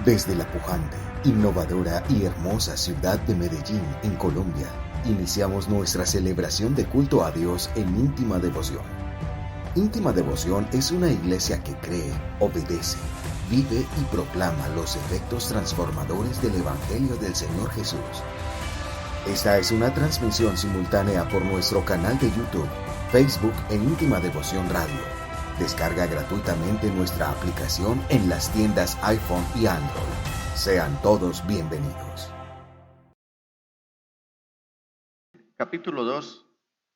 Desde la pujante, innovadora y hermosa ciudad de Medellín, en Colombia, iniciamos nuestra celebración de culto a Dios en íntima devoción. Íntima Devoción es una iglesia que cree, obedece, vive y proclama los efectos transformadores del Evangelio del Señor Jesús. Esta es una transmisión simultánea por nuestro canal de YouTube, Facebook e Íntima Devoción Radio. Descarga gratuitamente nuestra aplicación en las tiendas iPhone y Android. Sean todos bienvenidos. Capítulo 2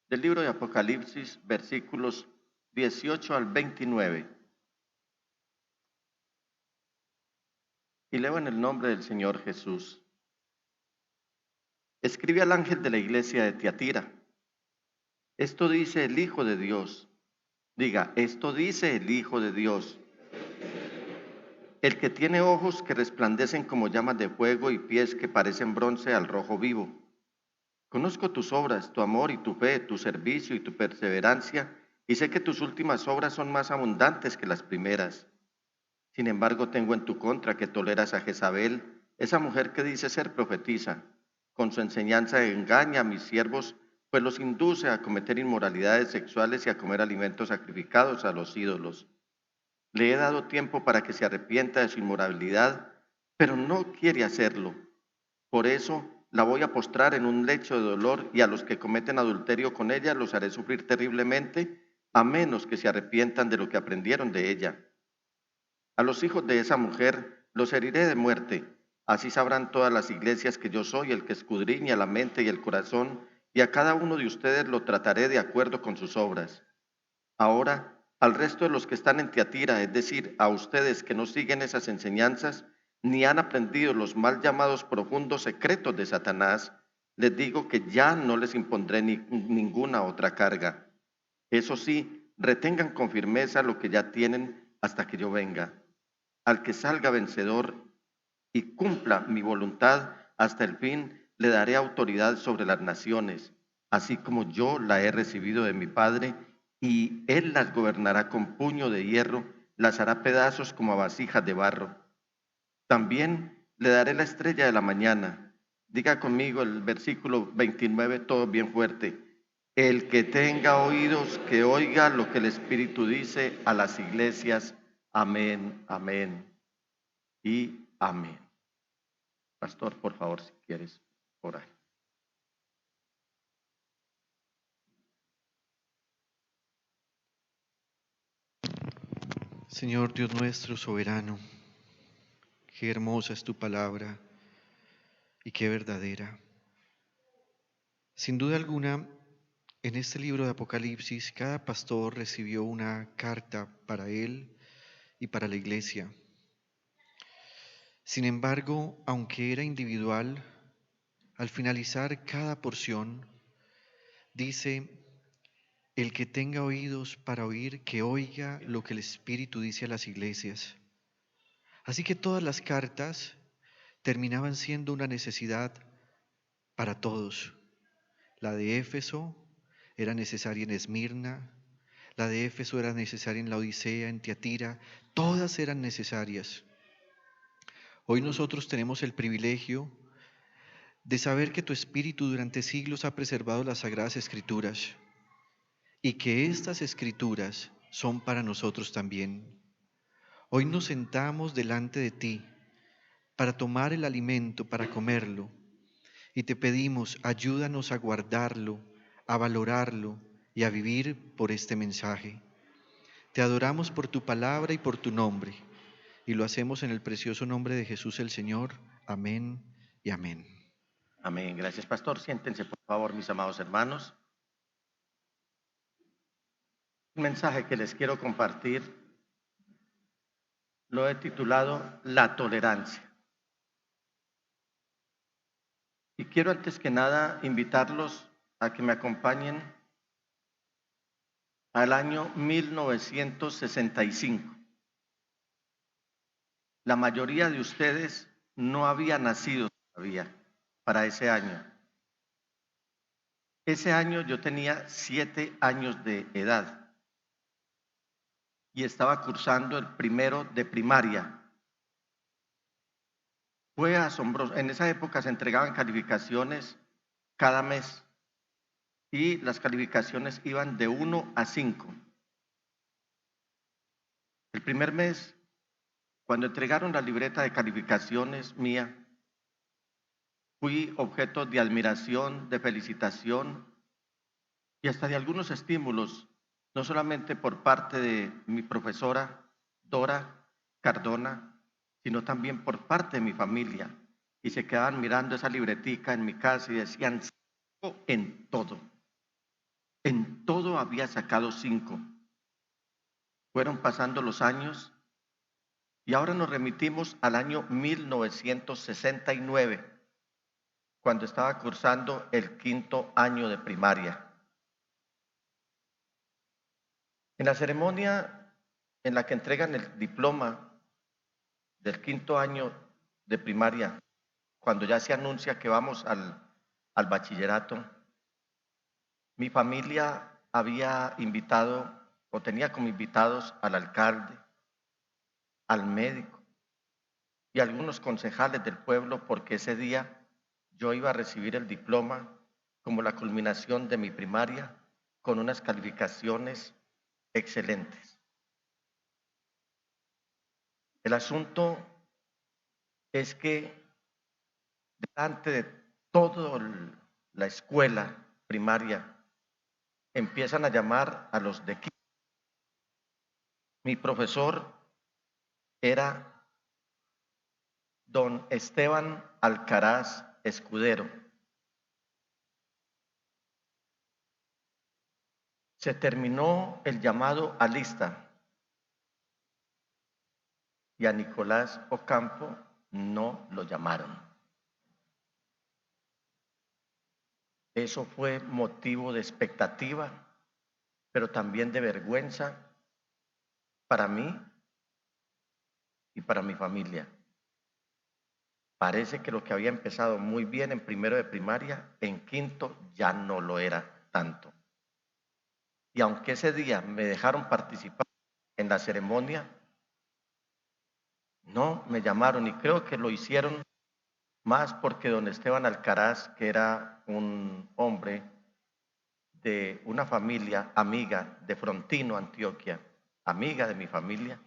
del libro de Apocalipsis, versículos 18 al 29. Y leo en el nombre del Señor Jesús. Escribe al ángel de la iglesia de Tiatira. Esto dice el Hijo de Dios. Diga, esto dice el Hijo de Dios. El que tiene ojos que resplandecen como llamas de fuego y pies que parecen bronce al rojo vivo. Conozco tus obras, tu amor y tu fe, tu servicio y tu perseverancia, y sé que tus últimas obras son más abundantes que las primeras. Sin embargo, tengo en tu contra que toleras a Jezabel, esa mujer que dice ser profetisa. Con su enseñanza engaña a mis siervos, pues los induce a cometer inmoralidades sexuales y a comer alimentos sacrificados a los ídolos. Le he dado tiempo para que se arrepienta de su inmoralidad, pero no quiere hacerlo. Por eso la voy a postrar en un lecho de dolor, y a los que cometen adulterio con ella los haré sufrir terriblemente, a menos que se arrepientan de lo que aprendieron de ella. A los hijos de esa mujer los heriré de muerte. Así sabrán todas las iglesias que yo soy el que escudriña la mente y el corazón, y a cada uno de ustedes lo trataré de acuerdo con sus obras. Ahora, al resto de los que están en Tiatira, es decir, a ustedes que no siguen esas enseñanzas, ni han aprendido los mal llamados profundos secretos de Satanás, les digo que ya no les impondré ninguna otra carga. Eso sí, retengan con firmeza lo que ya tienen hasta que yo venga. Al que salga vencedor y cumpla mi voluntad hasta el fin, le daré autoridad sobre las naciones, así como yo la he recibido de mi Padre, y él las gobernará con puño de hierro, las hará pedazos como a vasijas de barro. También le daré la estrella de la mañana. Diga conmigo el versículo 29, todo bien fuerte. El que tenga oídos, que oiga lo que el Espíritu dice a las iglesias. Amén, amén y amén. Pastor, por favor, si quieres orar. Señor Dios nuestro soberano, qué hermosa es tu palabra y qué verdadera. Sin duda alguna, en este libro de Apocalipsis, cada pastor recibió una carta para él y para la iglesia. Sin embargo, aunque era individual, al finalizar cada porción, dice: el que tenga oídos para oír, que oiga lo que el Espíritu dice a las iglesias. Así que todas las cartas terminaban siendo una necesidad para todos. La de Éfeso era necesaria en Esmirna, la de Éfeso era necesaria en Laodicea, en Tiatira, todas eran necesarias. Hoy nosotros tenemos el privilegio de saber que tu Espíritu durante siglos ha preservado las Sagradas Escrituras y que estas Escrituras son para nosotros también. Hoy nos sentamos delante de ti para tomar el alimento, para comerlo, y te pedimos, ayúdanos a guardarlo, a valorarlo y a vivir por este mensaje. Te adoramos por tu palabra y por tu nombre, y lo hacemos en el precioso nombre de Jesús el Señor. Amén y amén. Amén. Gracias, pastor. Siéntense, por favor, mis amados hermanos. Un mensaje que les quiero compartir lo he titulado La tolerancia. Y quiero antes que nada invitarlos a que me acompañen al año 1965. La mayoría de ustedes no había nacido todavía para ese año. Ese año yo tenía 7 años de edad y estaba cursando el primero de primaria. Fue asombroso. En esa época se entregaban calificaciones cada mes y las calificaciones iban de 1 a 5. El primer mes, cuando entregaron la libreta de calificaciones mía, fui objeto de admiración, de felicitación y hasta de algunos estímulos, no solamente por parte de mi profesora Dora Cardona, sino también por parte de mi familia. Y se quedaban mirando esa libretica en mi casa y decían, 5 en todo. En todo había sacado 5. Fueron pasando los años y ahora nos remitimos al año 1969, cuando estaba cursando el 5º año de primaria. En la ceremonia en la que entregan el diploma del 5º año de primaria, cuando ya se anuncia que vamos al bachillerato, mi familia había invitado o tenía como invitados al alcalde, al médico y algunos concejales del pueblo, porque ese día yo iba a recibir el diploma como la culminación de mi primaria con unas calificaciones excelentes. El asunto es que delante de toda la escuela primaria empiezan a llamar a los de quinto. Mi profesor era don Esteban Alcaraz Escudero. Se terminó el llamado a lista y a Nicolás Ocampo no lo llamaron. Eso fue motivo de expectativa, pero también de vergüenza para mí y para mi familia. Parece que lo que había empezado muy bien en primero de primaria, en quinto ya no lo era tanto. Y aunque ese día me dejaron participar en la ceremonia, no me llamaron y creo que lo hicieron más porque don Esteban Alcaraz, que era un hombre de una familia amiga de Frontino, Antioquia, amiga de mi familia,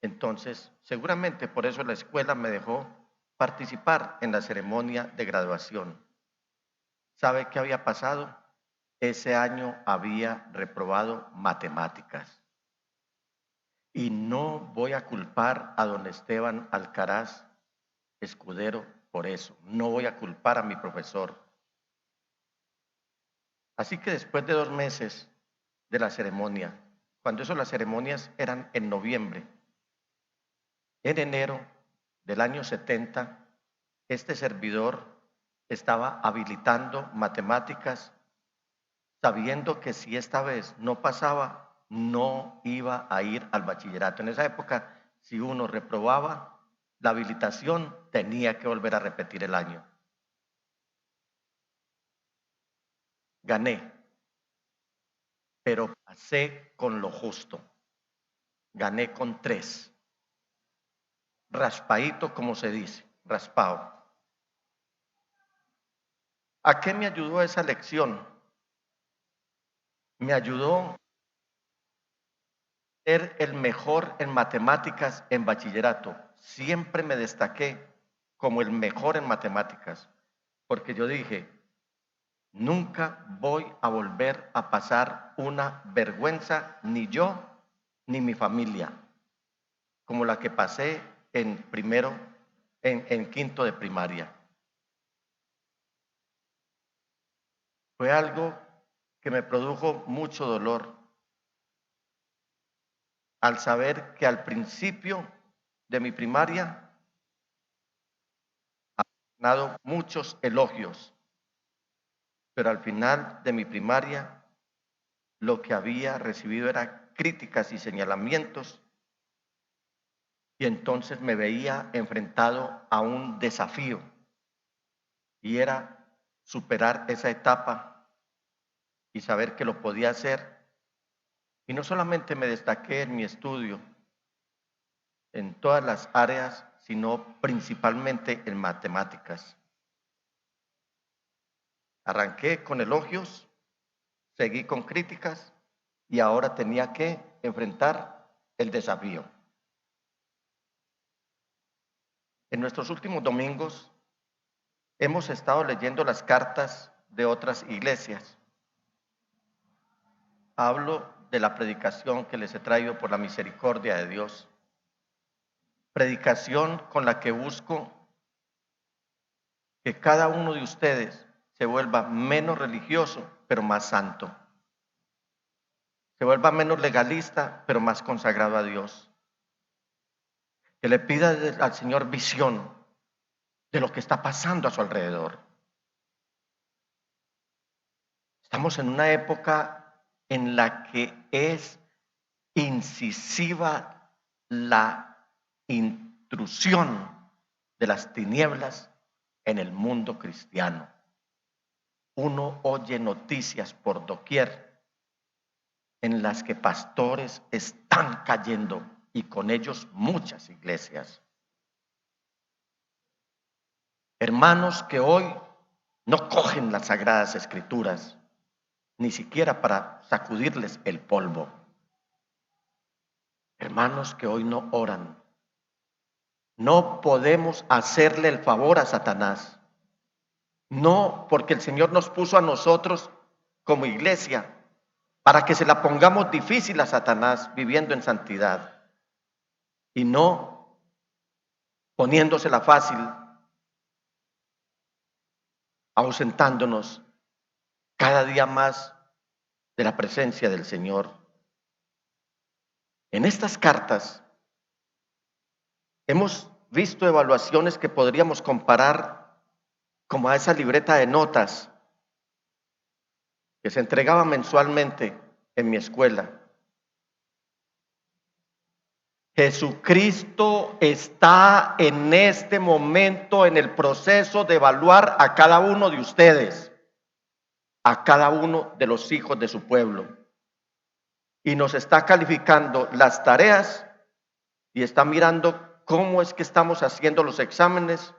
entonces seguramente por eso la escuela me dejó participar en la ceremonia de graduación. ¿Sabe qué había pasado? Ese año había reprobado matemáticas. Y no voy a culpar a don Esteban Alcaraz Escudero por eso. No voy a culpar a mi profesor. Así que después de 2 meses de la ceremonia, cuando las ceremonias eran en noviembre, en enero del año 70, este servidor estaba habilitando matemáticas, sabiendo que si esta vez no pasaba, no iba a ir al bachillerato. En esa época, si uno reprobaba la habilitación, tenía que volver a repetir el año. Gané, pero pasé con lo justo. Gané con 3. Raspadito, como se dice, raspado. ¿A qué me ayudó esa lección? Me ayudó a ser el mejor en matemáticas en bachillerato. Siempre me destaqué como el mejor en matemáticas, porque yo dije, nunca voy a volver a pasar una vergüenza, ni yo, ni mi familia, como la que pasé en quinto de primaria. Fue algo que me produjo mucho dolor al saber que al principio de mi primaria había ganado muchos elogios, pero al final de mi primaria lo que había recibido era críticas y señalamientos, y entonces me veía enfrentado a un desafío, y era superar esa etapa y saber que lo podía hacer. Y no solamente me destaqué en mi estudio, en todas las áreas, sino principalmente en matemáticas. Arranqué con elogios, seguí con críticas y ahora tenía que enfrentar el desafío. En nuestros últimos domingos hemos estado leyendo las cartas de otras iglesias. Hablo de la predicación que les he traído por la misericordia de Dios. Predicación con la que busco que cada uno de ustedes se vuelva menos religioso, pero más santo. Se vuelva menos legalista, pero más consagrado a Dios. Que le pida al Señor visión de lo que está pasando a su alrededor. Estamos en una época en la que es incisiva la intrusión de las tinieblas en el mundo cristiano. Uno oye noticias por doquier en las que pastores están cayendo y con ellos muchas iglesias. Hermanos que hoy no cogen las sagradas escrituras ni siquiera para sacudirles el polvo. Hermanos que hoy no oran. No podemos hacerle el favor a Satanás. No, porque el Señor nos puso a nosotros como iglesia para que se la pongamos difícil a Satanás viviendo en santidad y no poniéndosela fácil, ausentándonos cada día más de la presencia del Señor. En estas cartas hemos visto evaluaciones que podríamos comparar como a esa libreta de notas que se entregaba mensualmente en mi escuela. Jesucristo está en este momento en el proceso de evaluar a cada uno de ustedes, a cada uno de los hijos de su pueblo. Y nos está calificando las tareas y está mirando cómo es que estamos haciendo los exámenes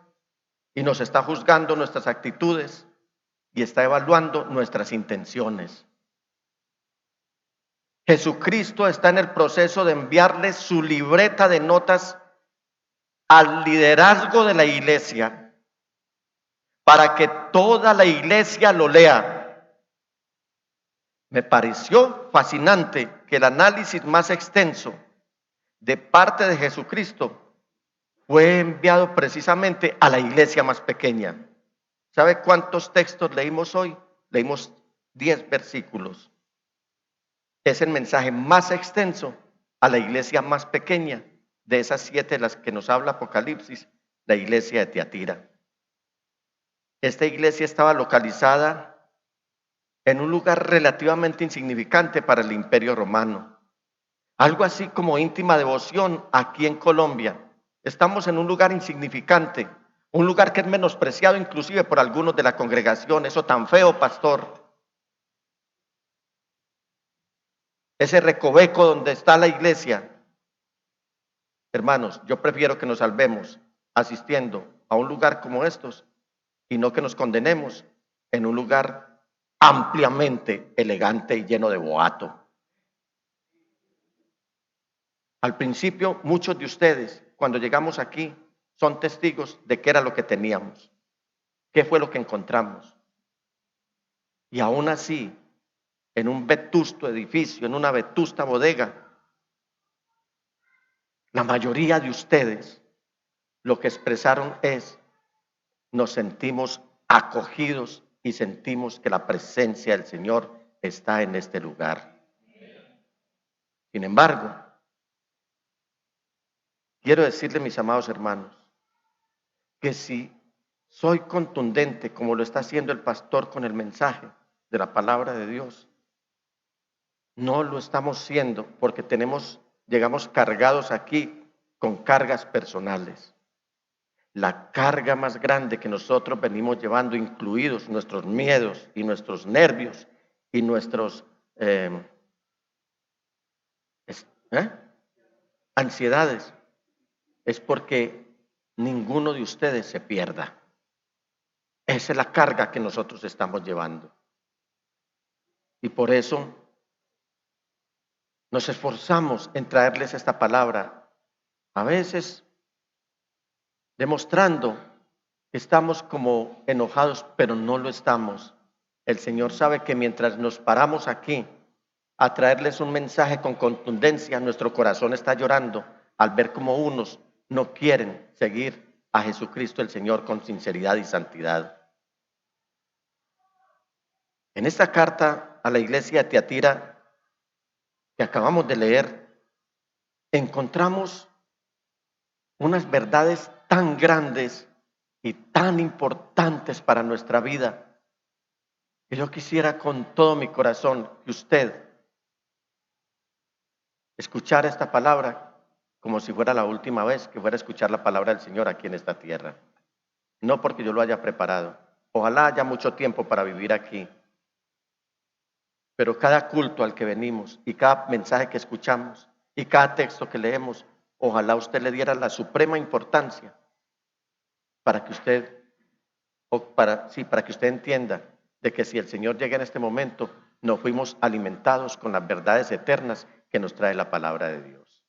y nos está juzgando nuestras actitudes y está evaluando nuestras intenciones. Jesucristo está en el proceso de enviarle su libreta de notas al liderazgo de la iglesia para que toda la iglesia lo lea. Me pareció fascinante que el análisis más extenso de parte de Jesucristo fue enviado precisamente a la iglesia más pequeña. ¿Sabe cuántos textos leímos hoy? Leímos 10 versículos. Es el mensaje más extenso a la iglesia más pequeña de esas 7 de las que nos habla Apocalipsis, la iglesia de Tiatira. Esta iglesia estaba localizada en un lugar relativamente insignificante para el Imperio Romano. Algo así como Íntima Devoción aquí en Colombia. Estamos en un lugar insignificante, un lugar que es menospreciado inclusive por algunos de la congregación. Eso tan feo, pastor. Ese recoveco donde está la iglesia. Hermanos, yo prefiero que nos salvemos asistiendo a un lugar como estos y no que nos condenemos en un lugar ampliamente elegante y lleno de boato. Al principio, muchos de ustedes, cuando llegamos aquí, son testigos de qué era lo que teníamos, qué fue lo que encontramos. Y aún así, en un vetusto edificio, en una vetusta bodega, la mayoría de ustedes lo que expresaron es: nos sentimos acogidos y sentimos que la presencia del Señor está en este lugar. Sin embargo, quiero decirle, mis amados hermanos, que si soy contundente como lo está haciendo el pastor con el mensaje de la palabra de Dios, no lo estamos siendo porque llegamos cargados aquí con cargas personales. La carga más grande que nosotros venimos llevando, incluidos nuestros miedos y nuestros nervios y nuestros ansiedades, es porque ninguno de ustedes se pierda. Esa es la carga que nosotros estamos llevando. Y por eso nos esforzamos en traerles esta palabra, a veces demostrando que estamos como enojados, pero no lo estamos. El Señor sabe que mientras nos paramos aquí a traerles un mensaje con contundencia, nuestro corazón está llorando al ver cómo unos no quieren seguir a Jesucristo el Señor con sinceridad y santidad. En esta carta a la iglesia de Tiatira que acabamos de leer, encontramos unas verdades tan grandes y tan importantes para nuestra vida, que yo quisiera con todo mi corazón que usted escuchara esta palabra como si fuera la última vez que fuera a escuchar la palabra del Señor aquí en esta tierra. No porque yo lo haya preparado. Ojalá haya mucho tiempo para vivir aquí. Pero cada culto al que venimos y cada mensaje que escuchamos y cada texto que leemos, ojalá usted le diera la suprema importancia para que usted, para que usted entienda de que si el Señor llega en este momento, nos fuimos alimentados con las verdades eternas que nos trae la palabra de Dios.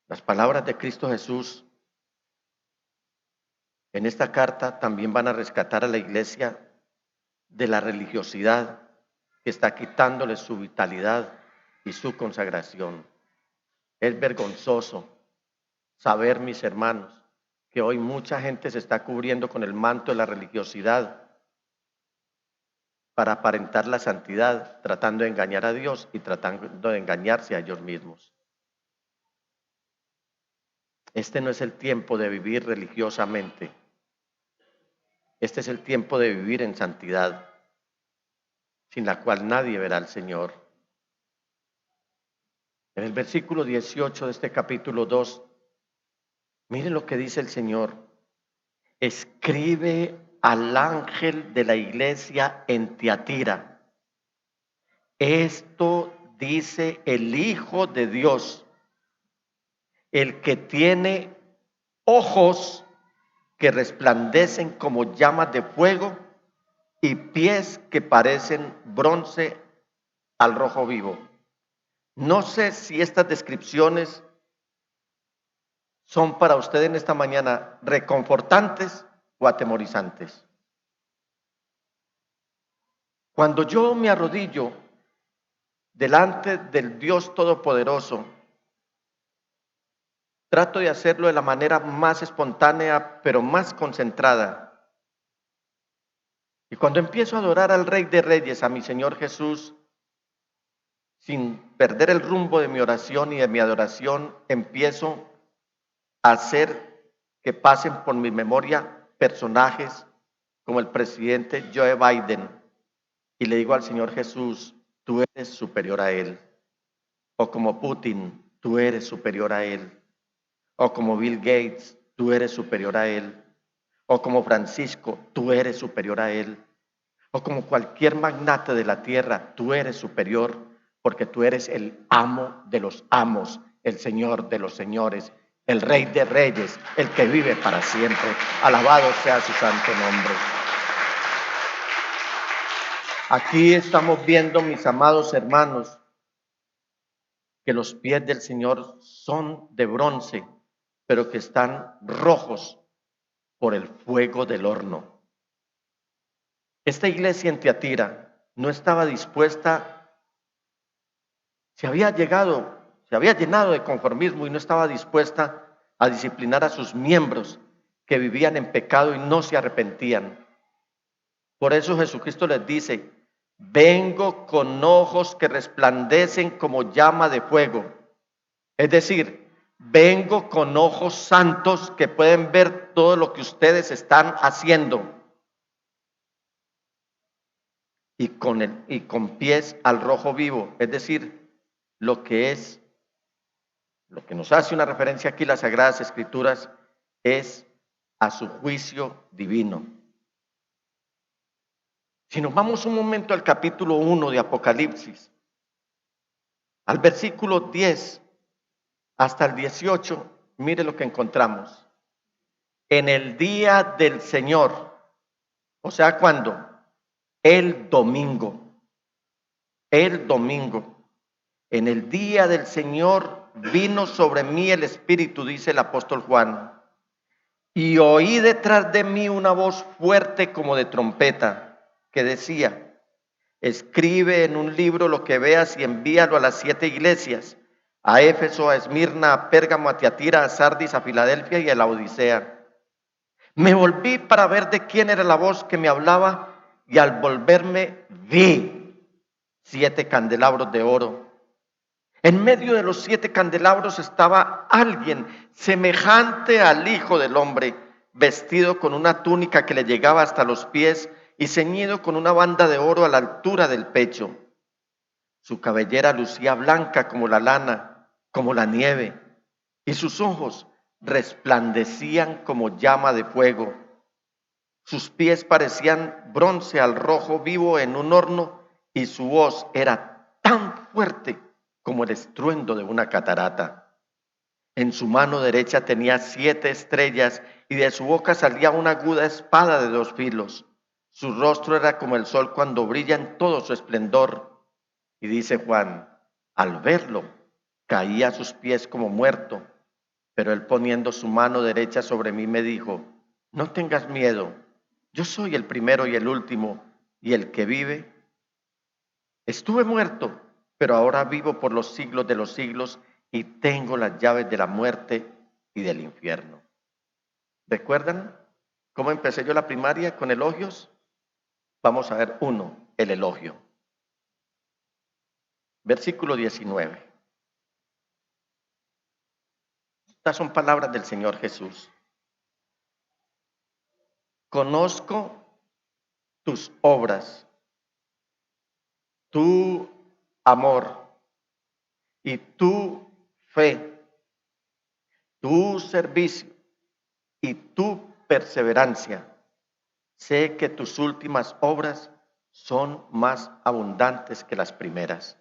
Las palabras de Cristo Jesús en esta carta también van a rescatar a la iglesia de la religiosidad que está quitándole su vitalidad y su consagración. Es vergonzoso saber, mis hermanos, que hoy mucha gente se está cubriendo con el manto de la religiosidad para aparentar la santidad, tratando de engañar a Dios y tratando de engañarse a ellos mismos. Este no es el tiempo de vivir religiosamente. Este es el tiempo de vivir en santidad, sin la cual nadie verá al Señor. En el versículo 18 de este capítulo 2, miren lo que dice el Señor. Escribe al ángel de la iglesia en Tiatira. Esto dice el Hijo de Dios, el que tiene ojos que resplandecen como llamas de fuego y pies que parecen bronce al rojo vivo. No sé si estas descripciones son para usted en esta mañana reconfortantes o atemorizantes. Cuando yo me arrodillo delante del Dios Todopoderoso, trato de hacerlo de la manera más espontánea, pero más concentrada. Y cuando empiezo a adorar al Rey de Reyes, a mi Señor Jesús, sin perder el rumbo de mi oración y de mi adoración, empiezo a hacer que pasen por mi memoria personajes como el presidente Joe Biden, y le digo al Señor Jesús, tú eres superior a él. O como Putin, tú eres superior a él. O como Bill Gates, tú eres superior a él. O como Francisco, tú eres superior a él. O como cualquier magnate de la tierra, tú eres superior, porque tú eres el amo de los amos, el Señor de los señores, el Rey de reyes, el que vive para siempre. Alabado sea su santo nombre. Aquí estamos viendo, mis amados hermanos, que los pies del Señor son de bronce, pero que están rojos por el fuego del horno. Esta iglesia en Tiatira no estaba dispuesta, se había llenado de conformismo y no estaba dispuesta a disciplinar a sus miembros que vivían en pecado y no se arrepentían. Por eso Jesucristo les dice, vengo con ojos que resplandecen como llama de fuego. Es decir, vengo con ojos santos que pueden ver todo lo que ustedes están haciendo. Y con pies al rojo vivo, es decir, lo que nos hace una referencia aquí las Sagradas Escrituras es a su juicio divino. Si nos vamos un momento al capítulo 1 de Apocalipsis, al versículo 10, hasta el 18, mire lo que encontramos. En el día del Señor, o sea, ¿cuándo? El domingo. El domingo. En el día del Señor vino sobre mí el Espíritu, dice el apóstol Juan, y oí detrás de mí una voz fuerte como de trompeta, que decía: escribe en un libro lo que veas y envíalo a las 7 iglesias, a Éfeso, a Esmirna, a Pérgamo, a Tiatira, a Sardis, a Filadelfia y a la Odisea. Me volví para ver de quién era la voz que me hablaba, y al volverme vi 7 candelabros de oro. En medio de los 7 candelabros estaba alguien semejante al Hijo del Hombre, vestido con una túnica que le llegaba hasta los pies y ceñido con una banda de oro a la altura del pecho. Su cabellera lucía blanca como la lana, como la nieve, y sus ojos resplandecían como llama de fuego. Sus pies parecían bronce al rojo vivo en un horno, y su voz era tan fuerte como el estruendo de una catarata. En su mano derecha tenía 7 estrellas, y de su boca salía una aguda espada de 2 filos. Su rostro era como el sol cuando brilla en todo su esplendor. Y dice Juan: al verlo, caí a sus pies como muerto, pero él, poniendo su mano derecha sobre mí, me dijo: no tengas miedo, yo soy el primero y el último y el que vive. Estuve muerto, pero ahora vivo por los siglos de los siglos, y tengo las llaves de la muerte y del infierno. ¿Recuerdan cómo empecé yo la primaria con elogios? Vamos a ver uno, el elogio. Versículo 19. Estas son palabras del Señor Jesús. Conozco tus obras, tu amor y tu fe, tu servicio y tu perseverancia. Sé que tus últimas obras son más abundantes que las primeras.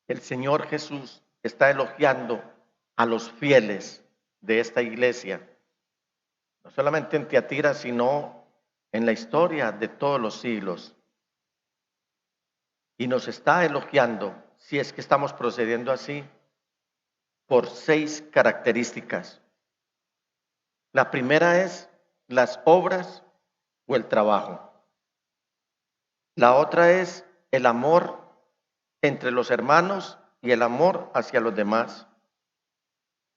El Señor Jesús está elogiando a los fieles de esta iglesia, no solamente en Tiatira, sino en la historia de todos los siglos. Y nos está elogiando, si es que estamos procediendo así, por 6 características. La primera es las obras o el trabajo. La otra es el amor entre los hermanos y el amor hacia los demás.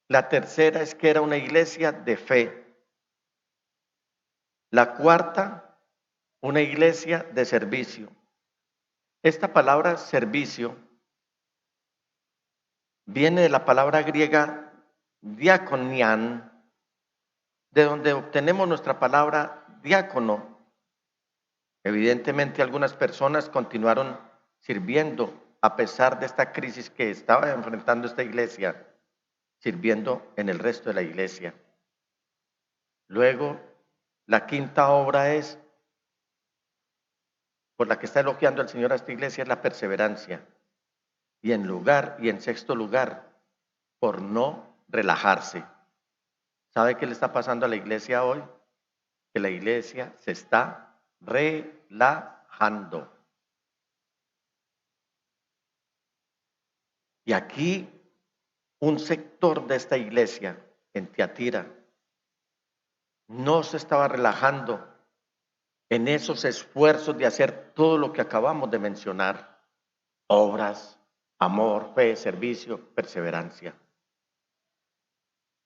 La tercera es que era una iglesia de fe. La cuarta, una iglesia de servicio. Esta palabra servicio viene de la palabra griega diakonian, de donde obtenemos nuestra palabra diácono. Evidentemente, algunas personas continuaron sirviendo a pesar de esta crisis que estaba enfrentando esta iglesia, sirviendo en el resto de la iglesia. Luego, la quinta obra es, por la que está elogiando el Señor a esta iglesia, es la perseverancia. Y en sexto lugar, por no relajarse. ¿Sabe qué le está pasando a la iglesia hoy? Que la iglesia se está relajando. Y aquí un sector de esta iglesia en Tiatira no se estaba relajando en esos esfuerzos de hacer todo lo que acabamos de mencionar: obras, amor, fe, servicio, perseverancia.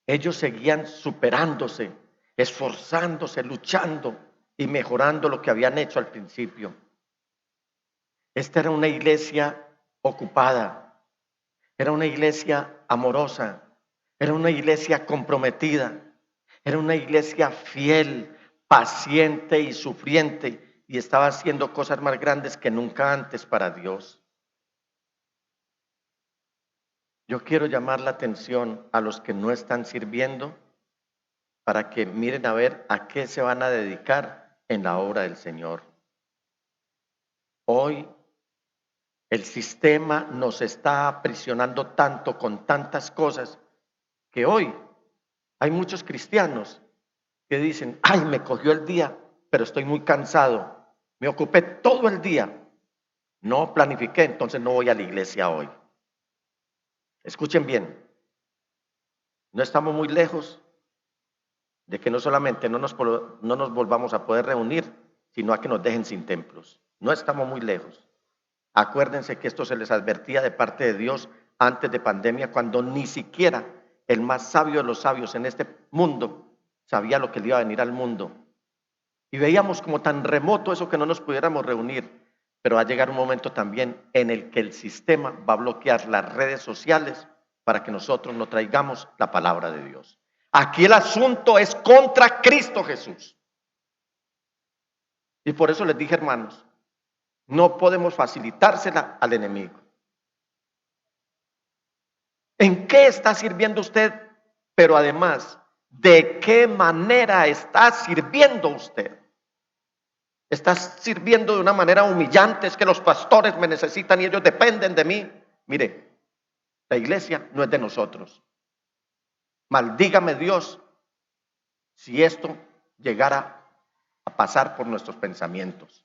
Ellos seguían superándose, esforzándose, luchando y mejorando lo que habían hecho al principio. Esta era una iglesia ocupada, era una iglesia amorosa, era una iglesia comprometida, era una iglesia fiel, paciente y sufriente, y estaba haciendo cosas más grandes que nunca antes para Dios. Yo quiero llamar la atención a los que no están sirviendo para que miren a ver a qué se van a dedicar en la obra del Señor. Hoy El sistema nos está aprisionando tanto con tantas cosas que hoy hay muchos cristianos que dicen, ay, me cogió el día, pero estoy muy cansado, me ocupé todo el día, no planifiqué, entonces no voy a la iglesia hoy. Escuchen bien, no estamos muy lejos de que no solamente no nos volvamos a poder reunir, sino a que nos dejen sin templos. No estamos muy lejos. Acuérdense que esto se les advertía de parte de Dios antes de pandemia, cuando ni siquiera el más sabio de los sabios en este mundo sabía lo que le iba a venir al mundo. Y veíamos como tan remoto eso que no nos pudiéramos reunir. Pero va a llegar un momento también en el que el sistema va a bloquear las redes sociales para que nosotros no traigamos la palabra de Dios. Aquí el asunto es contra Cristo Jesús. Y por eso les dije, hermanos, no podemos facilitársela al enemigo. ¿En qué está sirviendo usted? Pero además, ¿de qué manera está sirviendo usted? ¿Está sirviendo de una manera humillante? Es que los pastores me necesitan y ellos dependen de mí. Mire, la iglesia no es de nosotros. Maldígame Dios si esto llegara a pasar por nuestros pensamientos.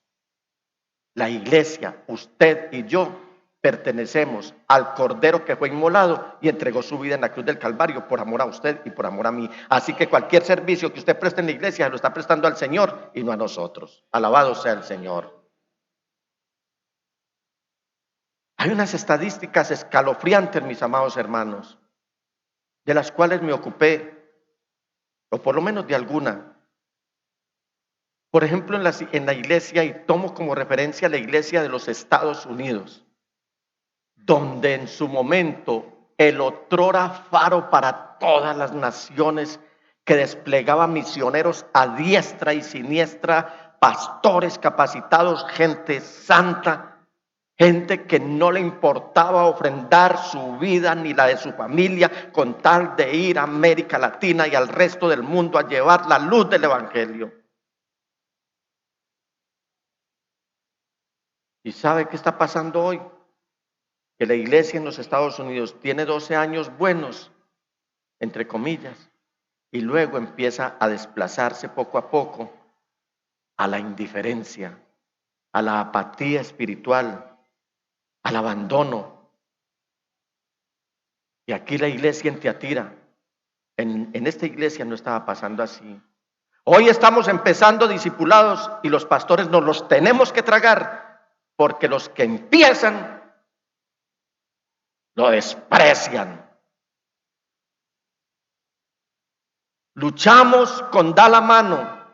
La iglesia, usted y yo, pertenecemos al Cordero que fue inmolado y entregó su vida en la cruz del Calvario por amor a usted y por amor a mí. Así que cualquier servicio que usted preste en la iglesia lo está prestando al Señor y no a nosotros. Alabado sea el Señor. Hay unas estadísticas escalofriantes, mis amados hermanos, de las cuales me ocupé, o por lo menos de alguna. Por ejemplo, en la iglesia, y tomo como referencia la iglesia de los Estados Unidos, donde en su momento el otrora faro para todas las naciones, que desplegaba misioneros a diestra y siniestra, pastores capacitados, gente santa, gente que no le importaba ofrendar su vida ni la de su familia con tal de ir a América Latina y al resto del mundo a llevar la luz del evangelio. ¿Y sabe qué está pasando hoy? Que la iglesia en los Estados Unidos tiene 12 años buenos, entre comillas, y luego empieza a desplazarse poco a poco a la indiferencia, a la apatía espiritual, al abandono. Y aquí la iglesia en Tiatira, en esta iglesia no estaba pasando así. Hoy estamos empezando discipulados y los pastores nos los tenemos que tragar, porque los que empiezan lo desprecian. Luchamos con da la mano,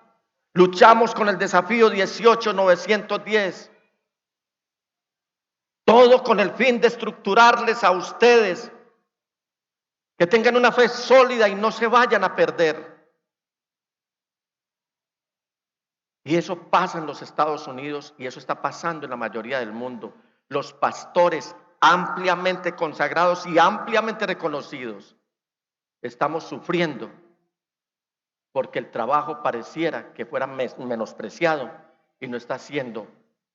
luchamos con el desafío 18910, todo con el fin de estructurarles a ustedes, que tengan una fe sólida y no se vayan a perder. Y eso pasa en los Estados Unidos y eso está pasando en la mayoría del mundo. Los pastores ampliamente consagrados y ampliamente reconocidos estamos sufriendo porque el trabajo pareciera que fuera menospreciado y no está siendo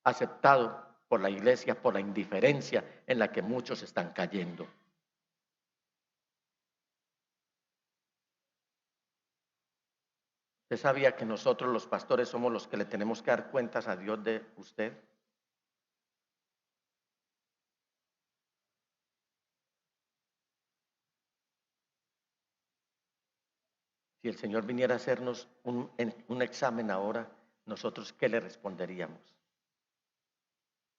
aceptado por la iglesia, por la indiferencia en la que muchos están cayendo. ¿Usted sabía que nosotros los pastores somos los que le tenemos que dar cuentas a Dios de usted? Si el Señor viniera a hacernos un examen ahora, ¿nosotros qué le responderíamos?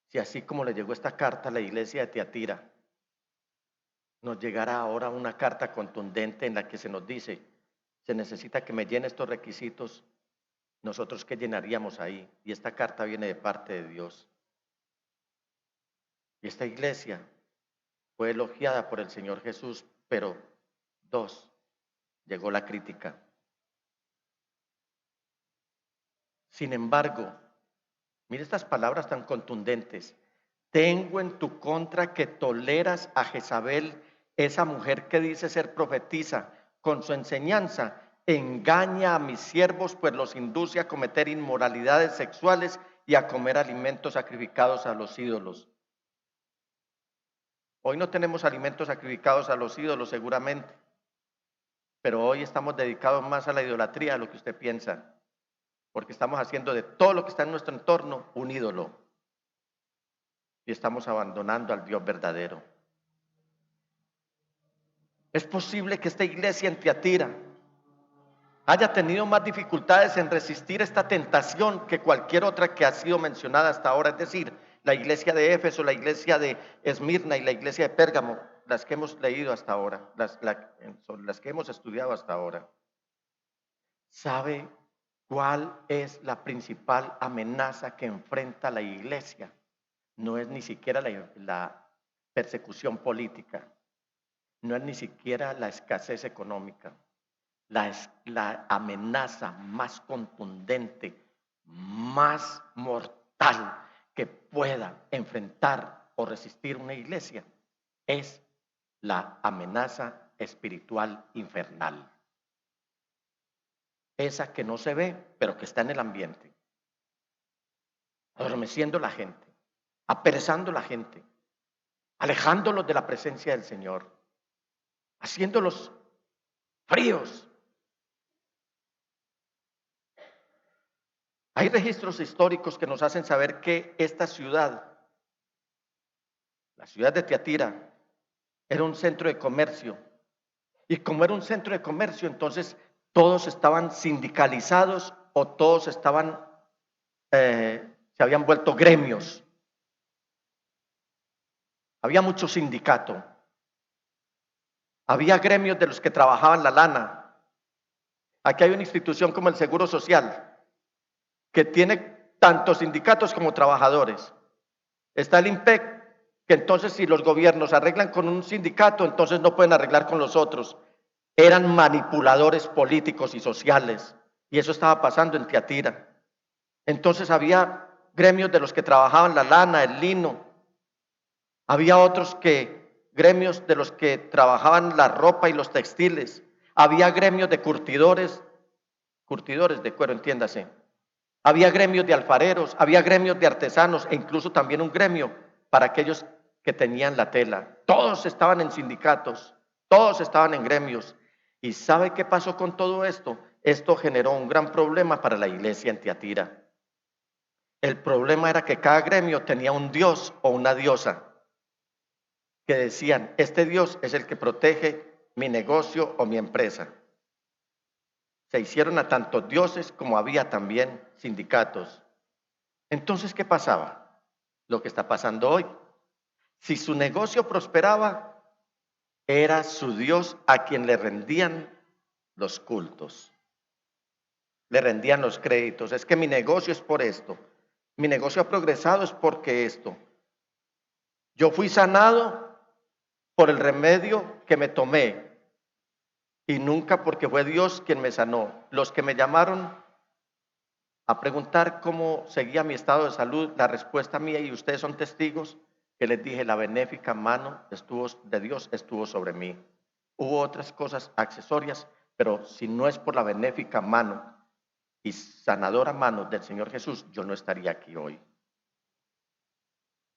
Si así como le llegó esta carta a la iglesia de Tiatira, nos llegará ahora una carta contundente en la que se nos dice, se necesita que me llene estos requisitos, ¿nosotros qué llenaríamos ahí? Y esta carta viene de parte de Dios. Y esta iglesia fue elogiada por el Señor Jesús, pero llegó la crítica. Sin embargo, mire estas palabras tan contundentes. Tengo en tu contra que toleras a Jezabel, esa mujer que dice ser profetisa, con su enseñanza engaña a mis siervos, pues los induce a cometer inmoralidades sexuales y a comer alimentos sacrificados a los ídolos. Hoy no tenemos alimentos sacrificados a los ídolos seguramente, pero hoy estamos dedicados más a la idolatría de lo que usted piensa, porque estamos haciendo de todo lo que está en nuestro entorno un ídolo y estamos abandonando al Dios verdadero. Es posible que esta iglesia en Tiatira haya tenido más dificultades en resistir esta tentación que cualquier otra que ha sido mencionada hasta ahora, es decir, la iglesia de Éfeso, la iglesia de Esmirna y la iglesia de Pérgamo, las que hemos leído hasta ahora, las que hemos estudiado hasta ahora. ¿Sabe cuál es la principal amenaza que enfrenta la iglesia? No es ni siquiera la persecución política, no es ni siquiera la escasez económica. La amenaza más contundente, más mortal que pueda enfrentar o resistir una iglesia es la amenaza espiritual infernal. Esa que no se ve, pero que está en el ambiente, adormeciendo a la gente, aperezando a la gente, alejándolos de la presencia del Señor, haciéndolos fríos. Hay registros históricos que nos hacen saber que esta ciudad, la ciudad de Tiatira, era un centro de comercio. Y como era un centro de comercio, entonces todos estaban sindicalizados o todos estaban, se habían vuelto gremios. Había mucho sindicato. Había gremios de los que trabajaban la lana. Aquí hay una institución como el Seguro Social, que tiene tanto sindicatos como trabajadores. Está el IMPEC, que entonces si los gobiernos arreglan con un sindicato, entonces no pueden arreglar con los otros. Eran manipuladores políticos y sociales, y eso estaba pasando en Tiatira. Entonces había gremios de los que trabajaban la lana, el lino. Había gremios de los que trabajaban la ropa y los textiles. Había gremios de curtidores de cuero, entiéndase. Había gremios de alfareros, había gremios de artesanos e incluso también un gremio para aquellos que tenían la tela. Todos estaban en sindicatos, todos estaban en gremios. ¿Y sabe qué pasó con todo esto? Esto generó un gran problema para la iglesia en Tiatira. El problema era que cada gremio tenía un dios o una diosa que decían, este dios es el que protege mi negocio o mi empresa. Se hicieron a tantos dioses como había también sindicatos. Entonces, ¿qué pasaba? Lo que está pasando hoy. Si su negocio prosperaba, era su Dios a quien le rendían los cultos. Le rendían los créditos. Es que mi negocio es por esto. Mi negocio ha progresado es porque esto. Yo fui sanado por el remedio que me tomé y nunca porque fue Dios quien me sanó. Los que me llamaron a preguntar cómo seguía mi estado de salud, la respuesta mía, y ustedes son testigos, que les dije, la benéfica mano de Dios estuvo sobre mí. Hubo otras cosas accesorias, pero si no es por la benéfica mano y sanadora mano del Señor Jesús, yo no estaría aquí hoy.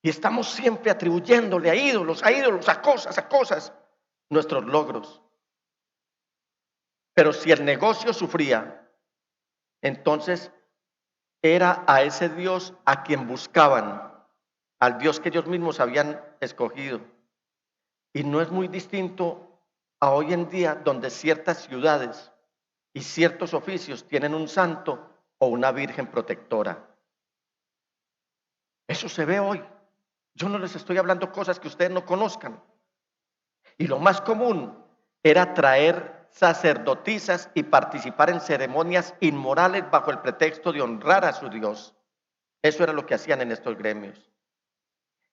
Y estamos siempre atribuyéndole a ídolos, a cosas, nuestros logros. Pero si el negocio sufría, entonces era a ese Dios a quien buscaban, al Dios que ellos mismos habían escogido. Y no es muy distinto a hoy en día, donde ciertas ciudades y ciertos oficios tienen un santo o una virgen protectora. Eso se ve hoy. Yo no les estoy hablando cosas que ustedes no conozcan. Y lo más común era traer sacerdotisas y participar en ceremonias inmorales bajo el pretexto de honrar a su Dios. Eso era lo que hacían en estos gremios.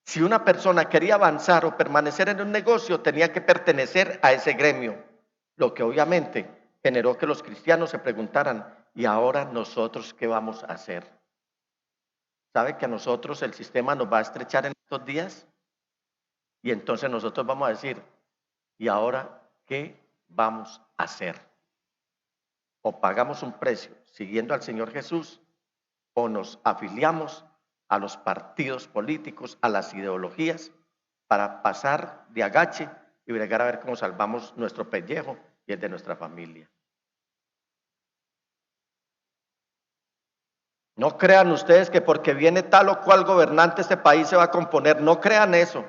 Si una persona quería avanzar o permanecer en un negocio, tenía que pertenecer a ese gremio, lo que obviamente generó que los cristianos se preguntaran, ¿y ahora nosotros qué vamos a hacer? ¿Sabe que a nosotros el sistema nos va a estrechar en estos días? Y entonces nosotros vamos a decir, ¿y ahora qué vamos a hacer? O pagamos un precio siguiendo al Señor Jesús, o nos afiliamos a los partidos políticos, a las ideologías, para pasar de agache y bregar a ver cómo salvamos nuestro pellejo y el de nuestra familia. No crean ustedes que porque viene tal o cual gobernante este país se va a componer. No crean eso.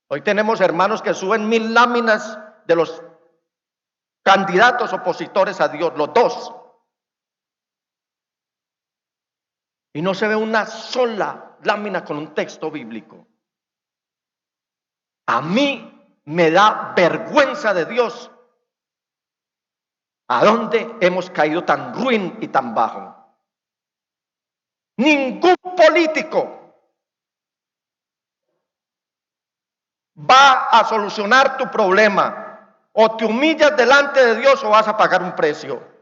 Hoy tenemos hermanos que suben 1000 láminas de los candidatos opositores a Dios, los dos. Y no se ve una sola lámina con un texto bíblico. A mí me da vergüenza de Dios. ¿A dónde hemos caído tan ruin y tan bajo? Ningún político va a solucionar tu problema. O te humillas delante de Dios o vas a pagar un precio.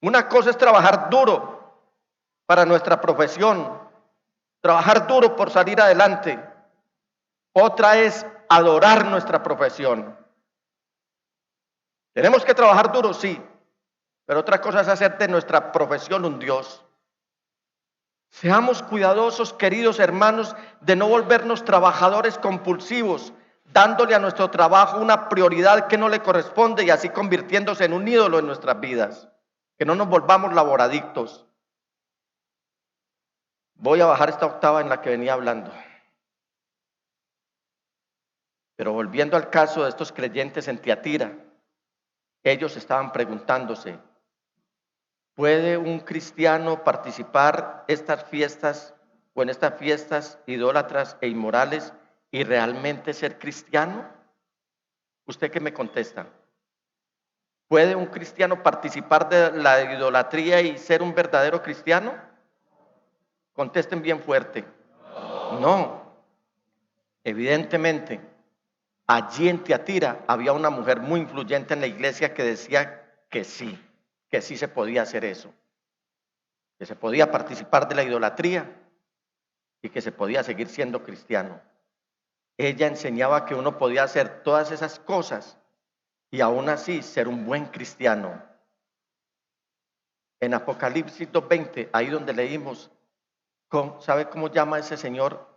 Una cosa es trabajar duro para nuestra profesión, trabajar duro por salir adelante. Otra es adorar nuestra profesión. Tenemos que trabajar duro, sí, pero otra cosa es hacer de nuestra profesión un Dios. Seamos cuidadosos, queridos hermanos, de no volvernos trabajadores compulsivos, dándole a nuestro trabajo una prioridad que no le corresponde y así convirtiéndose en un ídolo en nuestras vidas. Que no nos volvamos laboradictos. Voy a bajar esta octava en la que venía hablando. Pero volviendo al caso de estos creyentes en Tiatira, ellos estaban preguntándose, ¿puede un cristiano participar estas fiestas o en estas fiestas idólatras e inmorales y realmente ser cristiano? ¿Usted qué me contesta? ¿Puede un cristiano participar de la idolatría y ser un verdadero cristiano? Contesten bien fuerte. No. Evidentemente, allí en Tiatira había una mujer muy influyente en la iglesia que decía que sí se podía hacer eso, que se podía participar de la idolatría y que se podía seguir siendo cristiano. Ella enseñaba que uno podía hacer todas esas cosas y aún así ser un buen cristiano. En Apocalipsis 2:20, ahí donde leímos, ¿sabe cómo llama ese Señor?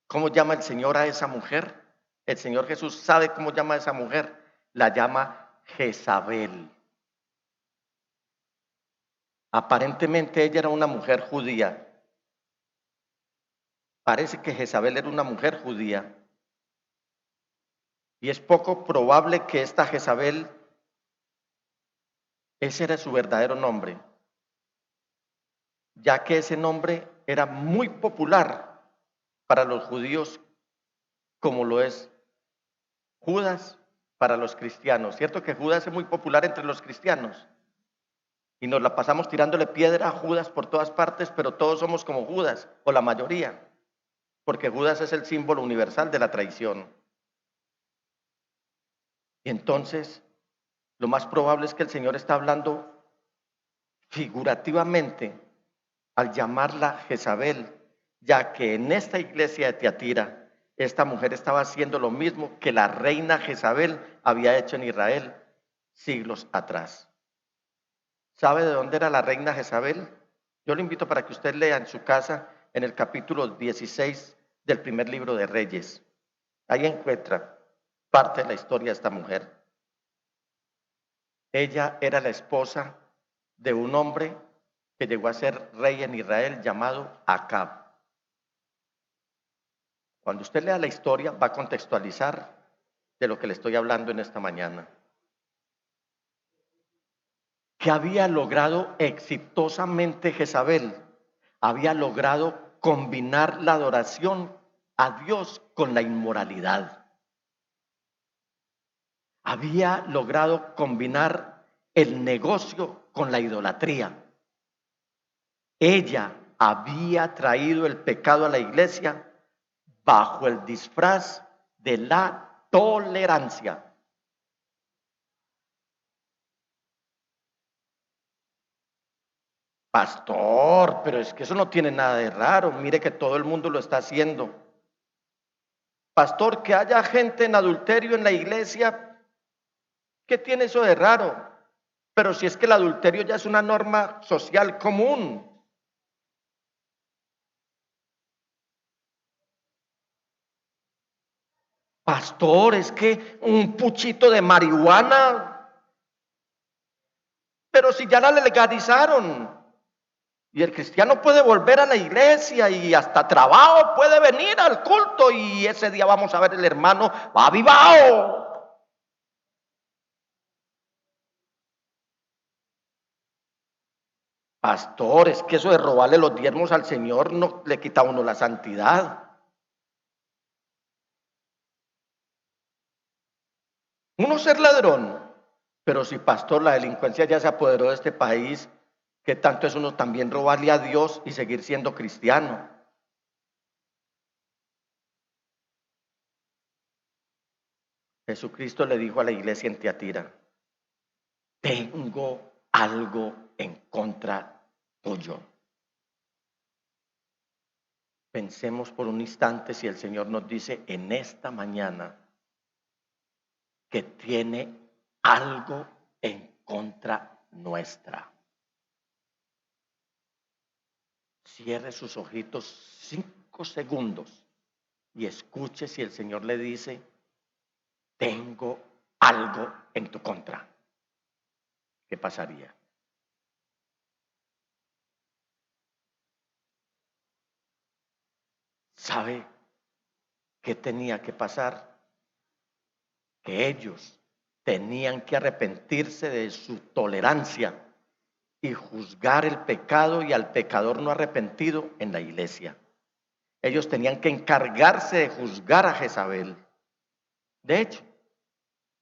¿Cómo llama el Señor a esa mujer? El Señor Jesús sabe cómo llama a esa mujer. La llama Jezabel. Aparentemente ella era una mujer judía. Parece que Jezabel era una mujer judía. Y es poco probable que esta Jezabel, ese era su verdadero nombre, ya que ese nombre era muy popular para los judíos, como lo es Judas para los cristianos. ¿Cierto que Judas es muy popular entre los cristianos? Y nos la pasamos tirándole piedra a Judas por todas partes, pero todos somos como Judas, o la mayoría, porque Judas es el símbolo universal de la traición. Y entonces, lo más probable es que el Señor está hablando figurativamente al llamarla Jezabel, ya que en esta iglesia de Tiatira, esta mujer estaba haciendo lo mismo que la reina Jezabel había hecho en Israel siglos atrás. ¿Sabe de dónde era la reina Jezabel? Yo le invito para que usted lea en su casa en el capítulo 16 del primer libro de Reyes. Ahí encuentra parte de la historia de esta mujer. Ella era la esposa de un hombre que llegó a ser rey en Israel llamado Acab. Cuando usted lea la historia va a contextualizar de lo que le estoy hablando en esta mañana. ¿Qué había logrado exitosamente Jezabel? Había logrado combinar la adoración a Dios con la inmoralidad. Había logrado combinar el negocio con la idolatría. Ella había traído el pecado a la iglesia bajo el disfraz de la tolerancia. Pastor, pero es que eso no tiene nada de raro. Mire que todo el mundo lo está haciendo. Pastor, que haya gente en adulterio en la iglesia, ¿qué tiene eso de raro? Pero si es que el adulterio ya es una norma social común. Pastor, es que un puchito de marihuana, pero si ya la legalizaron. Y el cristiano puede volver a la iglesia y hasta trabajo puede venir al culto y ese día vamos a ver el hermano avivado. Pastor, es que eso de robarle los diezmos al Señor no le quita a uno la santidad. Uno ser ladrón, pero si pastor, la delincuencia ya se apoderó de este país, ¿qué tanto es uno también robarle a Dios y seguir siendo cristiano? Jesucristo le dijo a la iglesia en Tiatira: tengo algo en contra tuyo. Pensemos por un instante si el Señor nos dice en esta mañana que tiene algo en contra nuestra. Cierre sus ojitos 5 segundos y escuche si el Señor le dice: tengo algo en tu contra. ¿Qué pasaría? ¿Sabe qué tenía que pasar? Que ellos tenían que arrepentirse de su tolerancia y juzgar el pecado y al pecador no arrepentido en la iglesia. Ellos tenían que encargarse de juzgar a Jezabel. De hecho,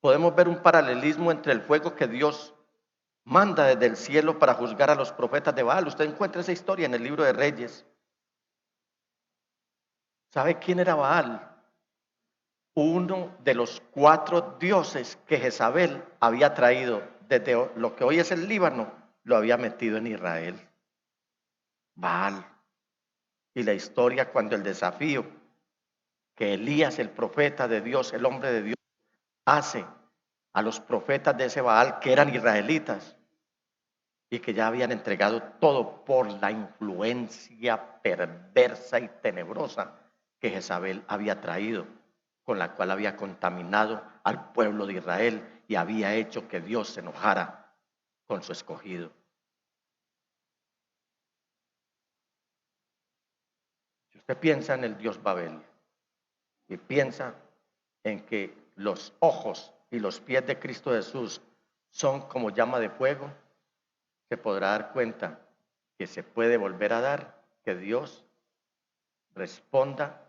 podemos ver un paralelismo entre el fuego que Dios manda desde el cielo para juzgar a los profetas de Baal. Usted encuentra esa historia en el libro de Reyes. ¿Sabe quién era Baal? Uno de los 4 dioses que Jezabel había traído desde lo que hoy es el Líbano, lo había metido en Israel. Baal. Y la historia cuando el desafío que Elías, el profeta de Dios, el hombre de Dios, hace a los profetas de ese Baal que eran israelitas y que ya habían entregado todo por la influencia perversa y tenebrosa que Jezabel había traído, con la cual había contaminado al pueblo de Israel y había hecho que Dios se enojara con su escogido. Si usted piensa en el Dios Babel y piensa en que los ojos y los pies de Cristo Jesús son como llama de fuego, se podrá dar cuenta que se puede volver a dar, que Dios responda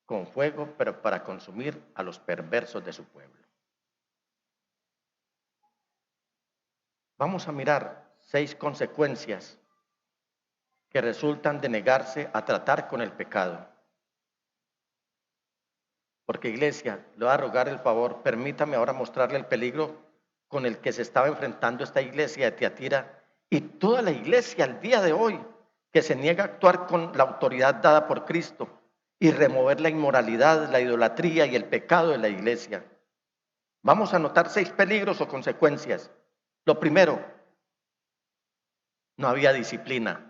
con fuego, pero para consumir a los perversos de su pueblo. Vamos a mirar 6 consecuencias que resultan de negarse a tratar con el pecado. Porque, iglesia, le voy a rogar el favor, permítame ahora mostrarle el peligro con el que se estaba enfrentando esta iglesia de Tiatira y toda la iglesia al día de hoy, que se niega a actuar con la autoridad dada por Cristo y remover la inmoralidad, la idolatría y el pecado de la iglesia. Vamos a notar 6 peligros o consecuencias. Lo primero, no había disciplina.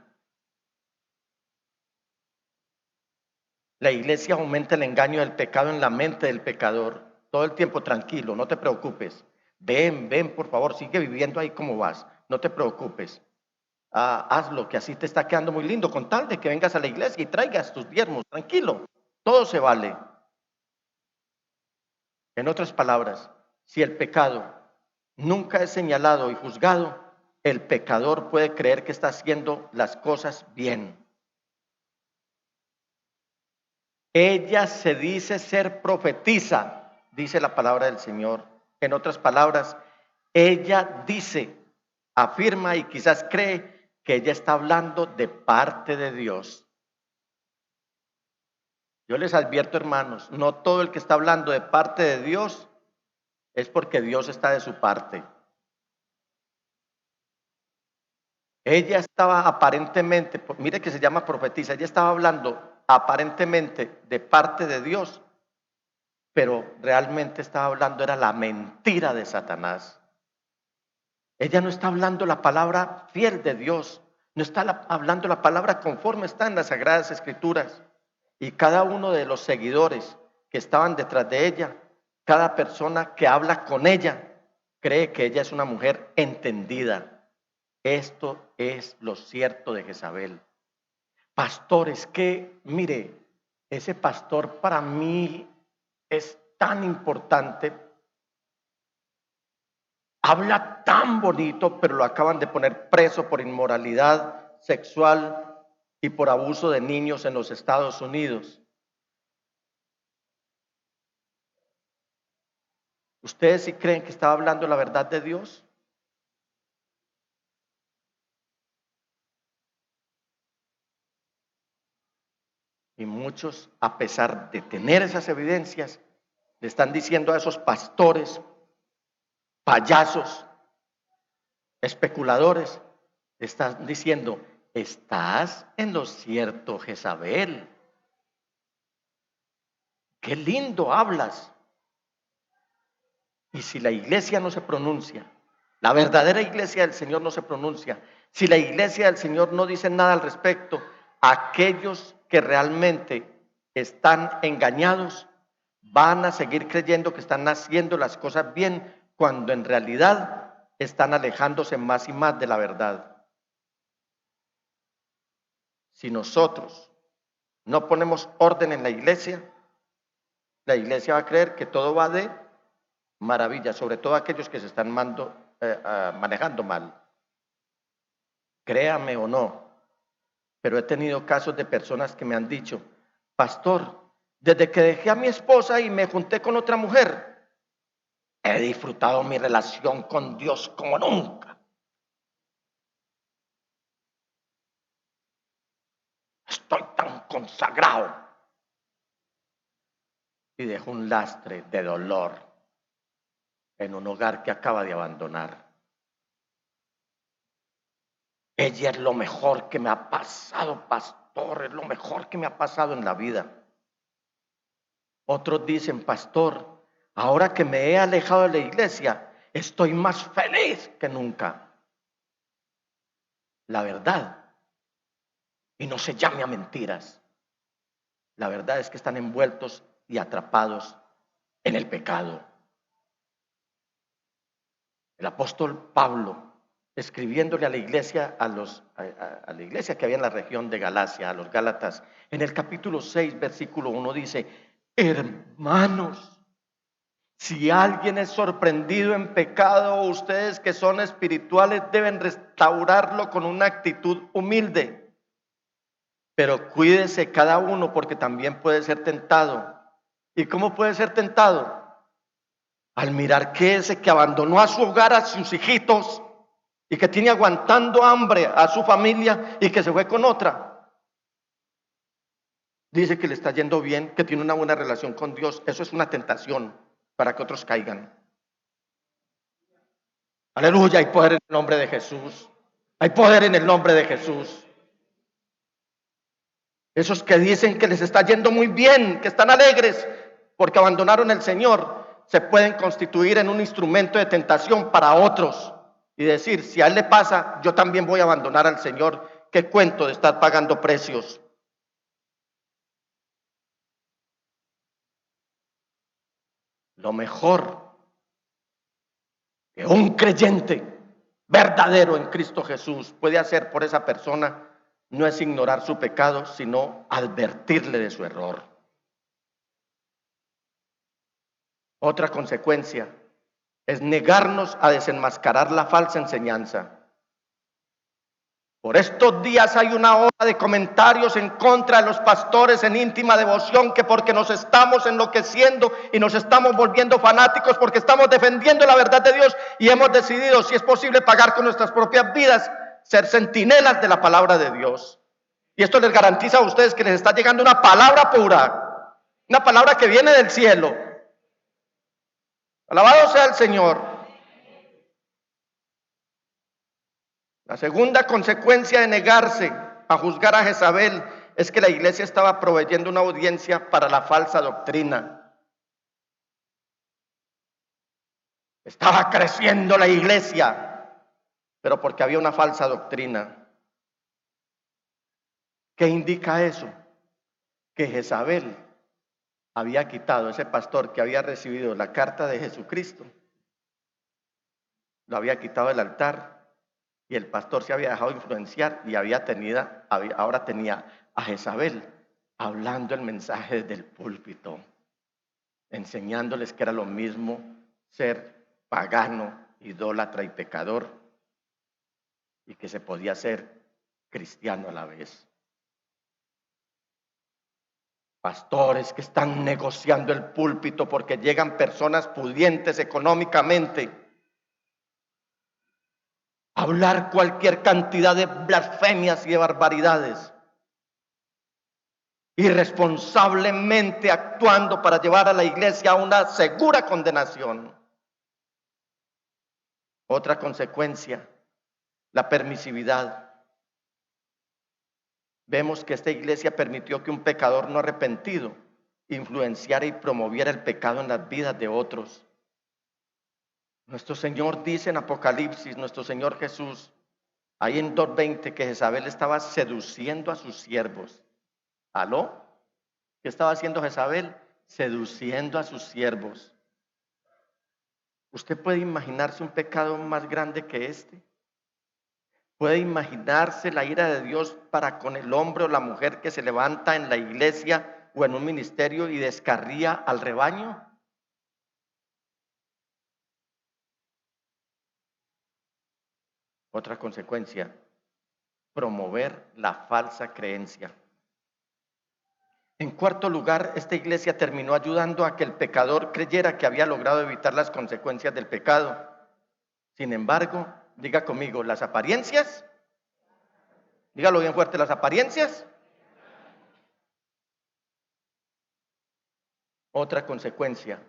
La iglesia aumenta el engaño del pecado en la mente del pecador. Todo el tiempo tranquilo, no te preocupes. Ven, por favor, sigue viviendo ahí como vas. No te preocupes. Hazlo, que así te está quedando muy lindo, con tal de que vengas a la iglesia y traigas tus diezmos. Tranquilo, todo se vale. En otras palabras, si el pecado nunca es señalado y juzgado, el pecador puede creer que está haciendo las cosas bien. Ella se dice ser profetisa, dice la palabra del Señor. En otras palabras, ella dice, afirma y quizás cree que ella está hablando de parte de Dios. Yo les advierto, hermanos, no todo el que está hablando de parte de Dios es porque Dios está de su parte. Ella estaba aparentemente, mire que se llama profetisa, ella estaba hablando aparentemente de parte de Dios, pero realmente estaba hablando, era la mentira de Satanás. Ella no está hablando la palabra fiel de Dios, no está hablando la palabra conforme está en las Sagradas Escrituras. Y cada uno de los seguidores que estaban detrás de ella Cada persona que habla con ella cree que ella es una mujer entendida. Esto es lo cierto de Jezabel. Pastores, que mire, ese pastor para mí es tan importante, habla tan bonito, pero lo acaban de poner preso por inmoralidad sexual y por abuso de niños en los Estados Unidos. ¿Ustedes sí creen que estaba hablando la verdad de Dios? Y muchos, a pesar de tener esas evidencias, le están diciendo a esos pastores, payasos, especuladores, le están diciendo: estás en lo cierto, Jezabel. Qué lindo hablas. Y si la iglesia no se pronuncia, la verdadera iglesia del Señor no se pronuncia, si la iglesia del Señor no dice nada al respecto, aquellos que realmente están engañados van a seguir creyendo que están haciendo las cosas bien, cuando en realidad están alejándose más y más de la verdad. Si nosotros no ponemos orden en la iglesia va a creer que todo va de maravilla, sobre todo aquellos que se están manejando mal. Créame o no, pero he tenido casos de personas que me han dicho: pastor, desde que dejé a mi esposa y me junté con otra mujer, he disfrutado mi relación con Dios como nunca. Estoy tan consagrado. Y dejo un lastre de dolor en un hogar que acaba de abandonar. Ella es lo mejor que me ha pasado, pastor, es lo mejor que me ha pasado en la vida. Otros dicen: pastor, ahora que me he alejado de la iglesia, estoy más feliz que nunca. La verdad, y no se llame a mentiras, la verdad es que están envueltos y atrapados en el pecado. El apóstol Pablo, escribiéndole a la iglesia, a la iglesia que había en la región de Galacia, a los Gálatas, en el capítulo 6, versículo 1 dice: hermanos, si alguien es sorprendido en pecado, ustedes que son espirituales deben restaurarlo con una actitud humilde. Pero cuídese cada uno, porque también puede ser tentado. ¿Y cómo puede ser tentado? Al mirar que ese que abandonó a su hogar, a sus hijitos, y que tiene aguantando hambre a su familia, y que se fue con otra, dice que le está yendo bien, que tiene una buena relación con Dios. Eso es una tentación para que otros caigan. Aleluya, hay poder en el nombre de Jesús. Hay poder en el nombre de Jesús. Esos que dicen que les está yendo muy bien, que están alegres porque abandonaron el Señor, se pueden constituir en un instrumento de tentación para otros y decir: si a él le pasa, yo también voy a abandonar al Señor. ¿Qué cuento de estar pagando precios? Lo mejor que un creyente verdadero en Cristo Jesús puede hacer por esa persona no es ignorar su pecado, sino advertirle de su error. Otra consecuencia es negarnos a desenmascarar la falsa enseñanza. Por estos días hay una ola de comentarios en contra de los pastores en íntima devoción, que porque nos estamos enloqueciendo y nos estamos volviendo fanáticos, porque estamos defendiendo la verdad de Dios y hemos decidido, si es posible, pagar con nuestras propias vidas, ser centinelas de la palabra de Dios. Y esto les garantiza a ustedes que les está llegando una palabra pura, una palabra que viene del cielo. Alabado sea el Señor. La segunda consecuencia de negarse a juzgar a Jezabel es que la iglesia estaba proveyendo una audiencia para la falsa doctrina. Estaba creciendo la iglesia, pero porque había una falsa doctrina. ¿Qué indica eso? Que Jezabel había quitado, ese pastor que había recibido la carta de Jesucristo, lo había quitado del altar y el pastor se había dejado influenciar y ahora tenía a Jezabel hablando el mensaje desde el púlpito, enseñándoles que era lo mismo ser pagano, idólatra y pecador, y que se podía ser cristiano a la vez. Pastores que están negociando el púlpito porque llegan personas pudientes económicamente a hablar cualquier cantidad de blasfemias y de barbaridades, irresponsablemente actuando para llevar a la iglesia a una segura condenación. Otra consecuencia, la permisividad. Vemos que esta iglesia permitió que un pecador no arrepentido influenciara y promoviera el pecado en las vidas de otros. Nuestro Señor dice en Apocalipsis, nuestro Señor Jesús, ahí en 2:20, que Jezabel estaba seduciendo a sus siervos. ¿Aló? ¿Qué estaba haciendo Jezabel? Seduciendo a sus siervos. ¿Usted puede imaginarse un pecado más grande que este? ¿Puede imaginarse la ira de Dios para con el hombre o la mujer que se levanta en la iglesia o en un ministerio y descarría al rebaño? Otra consecuencia, promover la falsa creencia. En cuarto lugar, esta iglesia terminó ayudando a que el pecador creyera que había logrado evitar las consecuencias del pecado. Sin embargo, diga conmigo, las apariencias, dígalo bien fuerte, las apariencias. Otra consecuencia,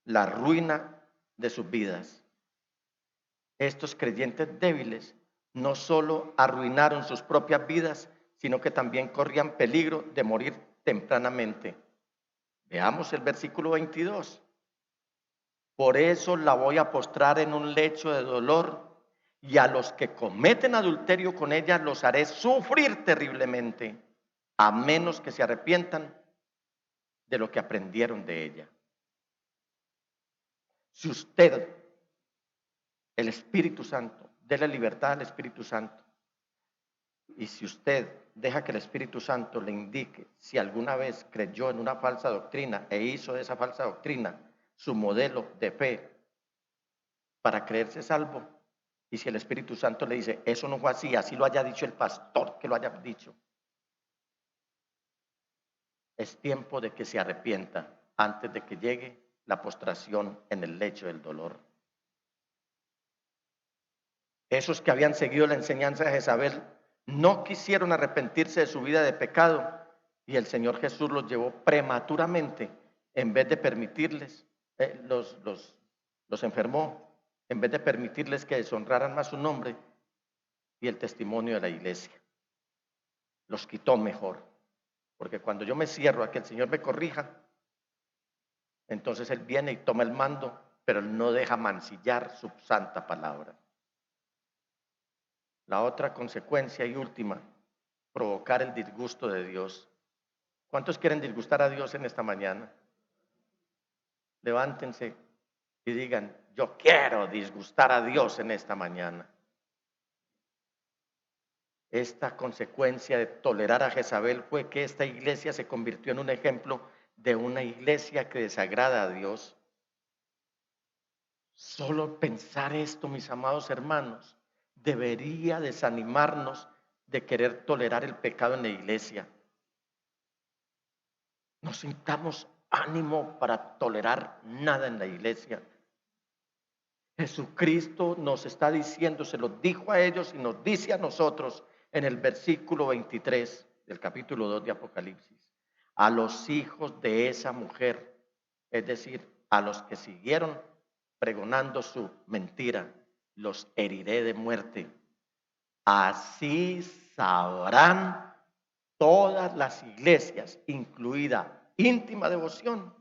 la ruina de sus vidas. Estos creyentes débiles no solo arruinaron sus propias vidas, sino que también corrían peligro de morir tempranamente. Veamos el versículo 22. Por eso la voy a postrar en un lecho de dolor, y a los que cometen adulterio con ella los haré sufrir terriblemente, a menos que se arrepientan de lo que aprendieron de ella. Si usted, el Espíritu Santo, déle libertad al Espíritu Santo, y si usted deja que el Espíritu Santo le indique si alguna vez creyó en una falsa doctrina e hizo de esa falsa doctrina su modelo de fe para creerse salvo, y si el Espíritu Santo le dice, eso no fue así, así lo haya dicho el pastor que lo haya dicho, es tiempo de que se arrepienta antes de que llegue la postración en el lecho del dolor. Esos que habían seguido la enseñanza de Jezabel no quisieron arrepentirse de su vida de pecado, y el Señor Jesús los llevó prematuramente, en vez de permitirles, los enfermó, en vez de permitirles que deshonraran más su nombre y el testimonio de la iglesia. Los quitó mejor, porque cuando yo me cierro a que el Señor me corrija, entonces Él viene y toma el mando, pero Él no deja mancillar su santa palabra. La otra consecuencia y última, provocar el disgusto de Dios. ¿Cuántos quieren disgustar a Dios en esta mañana? Levántense y digan, yo quiero disgustar a Dios en esta mañana. Esta consecuencia de tolerar a Jezabel fue que esta iglesia se convirtió en un ejemplo de una iglesia que desagrada a Dios. Solo pensar esto, mis amados hermanos, debería desanimarnos de querer tolerar el pecado en la iglesia. No sintamos ánimo para tolerar nada en la iglesia. Jesucristo nos está diciendo, se lo dijo a ellos y nos dice a nosotros en el versículo 23 del capítulo 2 de Apocalipsis, a los hijos de esa mujer, es decir, a los que siguieron pregonando su mentira, los heriré de muerte. Así sabrán todas las iglesias, incluida íntima devoción,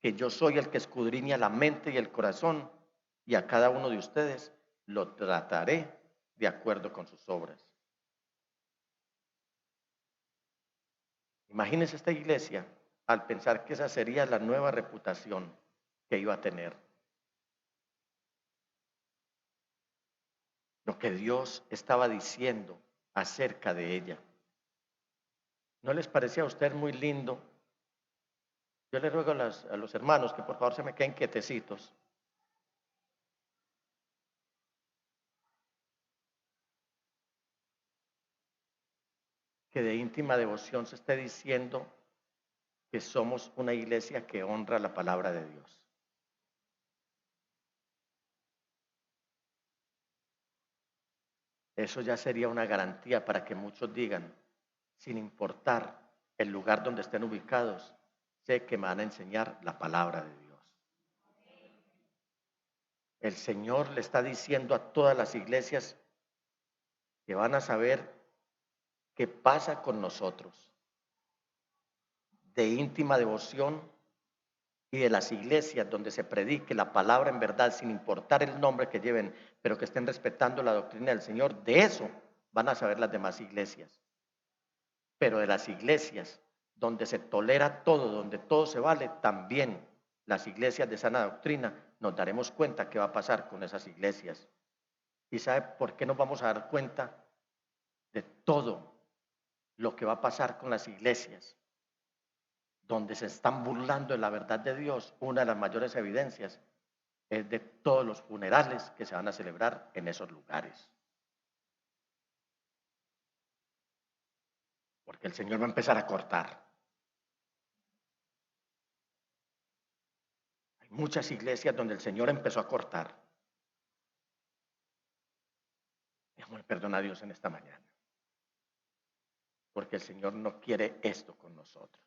que yo soy el que escudriña la mente y el corazón, y a cada uno de ustedes lo trataré de acuerdo con sus obras. Imagínense esta iglesia al pensar que esa sería la nueva reputación que iba a tener. Lo que Dios estaba diciendo acerca de ella. ¿No les parecía a usted muy lindo? Yo le ruego a los hermanos que por favor se me queden quietecitos. Que de íntima devoción se esté diciendo que somos una iglesia que honra la palabra de Dios. Eso ya sería una garantía para que muchos digan, sin importar el lugar donde estén ubicados, sé que me van a enseñar la palabra de Dios. El Señor le está diciendo a todas las iglesias que van a saber qué pasa con nosotros. De íntima devoción y de las iglesias donde se predique la palabra en verdad, sin importar el nombre que lleven, pero que estén respetando la doctrina del Señor, de eso van a saber las demás iglesias. Pero de las iglesias donde se tolera todo, donde todo se vale, también las iglesias de sana doctrina, nos daremos cuenta qué va a pasar con esas iglesias. ¿Y sabe por qué nos vamos a dar cuenta de todo lo que va a pasar con las iglesias donde se están burlando de la verdad de Dios? Una de las mayores evidencias es de todos los funerales que se van a celebrar en esos lugares. Porque el Señor va a empezar a cortar. Hay muchas iglesias donde el Señor empezó a cortar. Déjame perdonar a Dios en esta mañana. Porque el Señor no quiere esto con nosotros.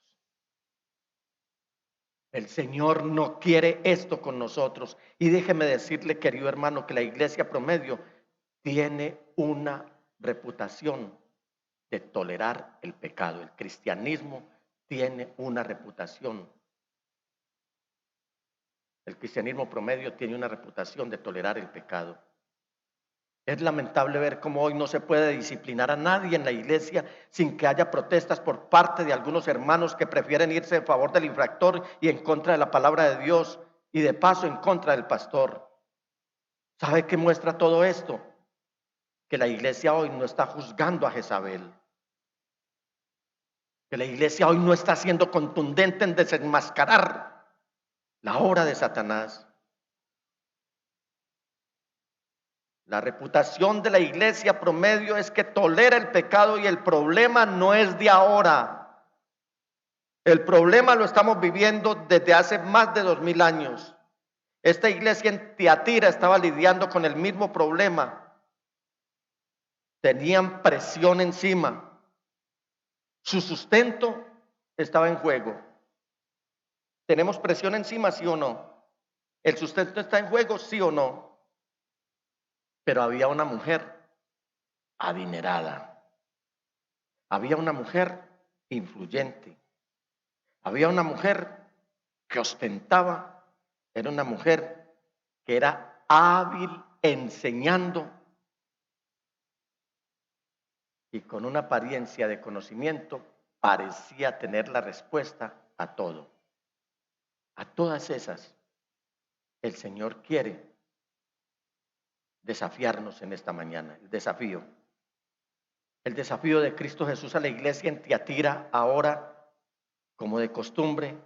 El Señor no quiere esto con nosotros. Y déjeme decirle, querido hermano, que la iglesia promedio tiene una reputación de tolerar el pecado. El cristianismo tiene una reputación. El cristianismo promedio tiene una reputación de tolerar el pecado. Es lamentable ver cómo hoy no se puede disciplinar a nadie en la iglesia sin que haya protestas por parte de algunos hermanos que prefieren irse en favor del infractor y en contra de la palabra de Dios y de paso en contra del pastor. ¿Sabe qué muestra todo esto? Que la iglesia hoy no está juzgando a Jezabel. Que la iglesia hoy no está siendo contundente en desenmascarar la obra de Satanás. La reputación de la iglesia promedio es que tolera el pecado y el problema no es de ahora. El problema lo estamos viviendo desde hace más de 2000 años. Esta iglesia en Tiatira estaba lidiando con el mismo problema. Tenían presión encima. Su sustento estaba en juego. ¿Tenemos presión encima, sí o no? ¿El sustento está en juego, sí o no? Pero había una mujer adinerada, había una mujer influyente, había una mujer que ostentaba, era una mujer que era hábil enseñando y con una apariencia de conocimiento parecía tener la respuesta a todo. A todas esas, el Señor quiere desafiarnos en esta mañana. El desafío de Cristo Jesús a la iglesia en Tiatira ahora, como de costumbre,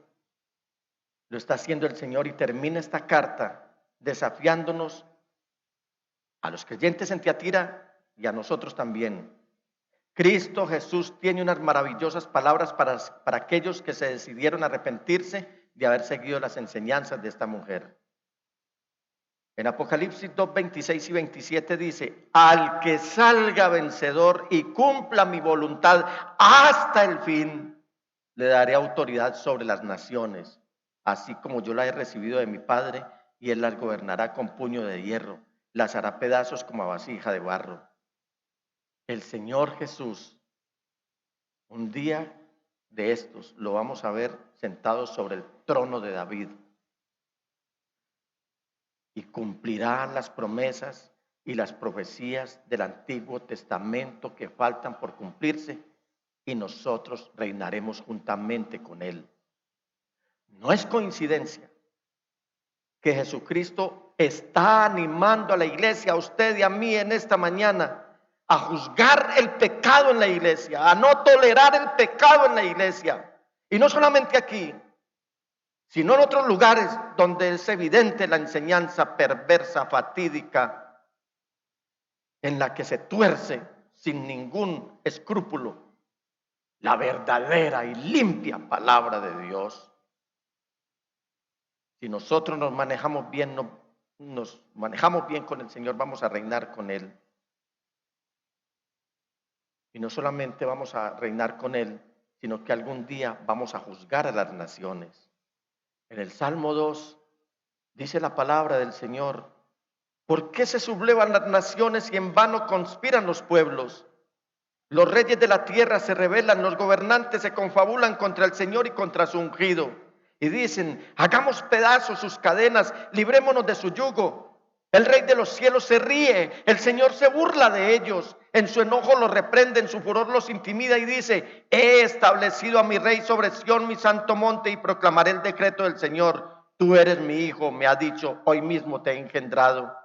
lo está haciendo el Señor y termina esta carta desafiándonos a los creyentes en Tiatira y a nosotros también. Cristo Jesús tiene unas maravillosas palabras para aquellos que se decidieron arrepentirse de haber seguido las enseñanzas de esta mujer. En Apocalipsis 2, 26 y 27 dice: al que salga vencedor y cumpla mi voluntad hasta el fin, le daré autoridad sobre las naciones, así como yo la he recibido de mi Padre, y él las gobernará con puño de hierro, las hará pedazos como a vasija de barro. El Señor Jesús, un día de estos, lo vamos a ver sentado sobre el trono de David. Y cumplirán las promesas y las profecías del Antiguo Testamento que faltan por cumplirse, y nosotros reinaremos juntamente con Él. No es coincidencia que Jesucristo está animando a la iglesia, a usted y a mí en esta mañana, a juzgar el pecado en la iglesia, a no tolerar el pecado en la iglesia. Y no solamente aquí, sino en otros lugares donde es evidente la enseñanza perversa, fatídica, en la que se tuerce sin ningún escrúpulo la verdadera y limpia palabra de Dios. Si nosotros nos manejamos bien con el Señor, vamos a reinar con Él. Y no solamente vamos a reinar con Él, sino que algún día vamos a juzgar a las naciones. En el Salmo 2 dice la palabra del Señor: ¿por qué se sublevan las naciones y en vano conspiran los pueblos? Los reyes de la tierra se rebelan, los gobernantes se confabulan contra el Señor y contra su ungido. Y dicen: hagamos pedazos sus cadenas, librémonos de su yugo. El Rey de los cielos se ríe, el Señor se burla de ellos. En su enojo los reprende, en su furor los intimida y dice: he establecido a mi Rey sobre Sión, mi santo monte, y proclamaré el decreto del Señor. Tú eres mi hijo, me ha dicho, hoy mismo te he engendrado.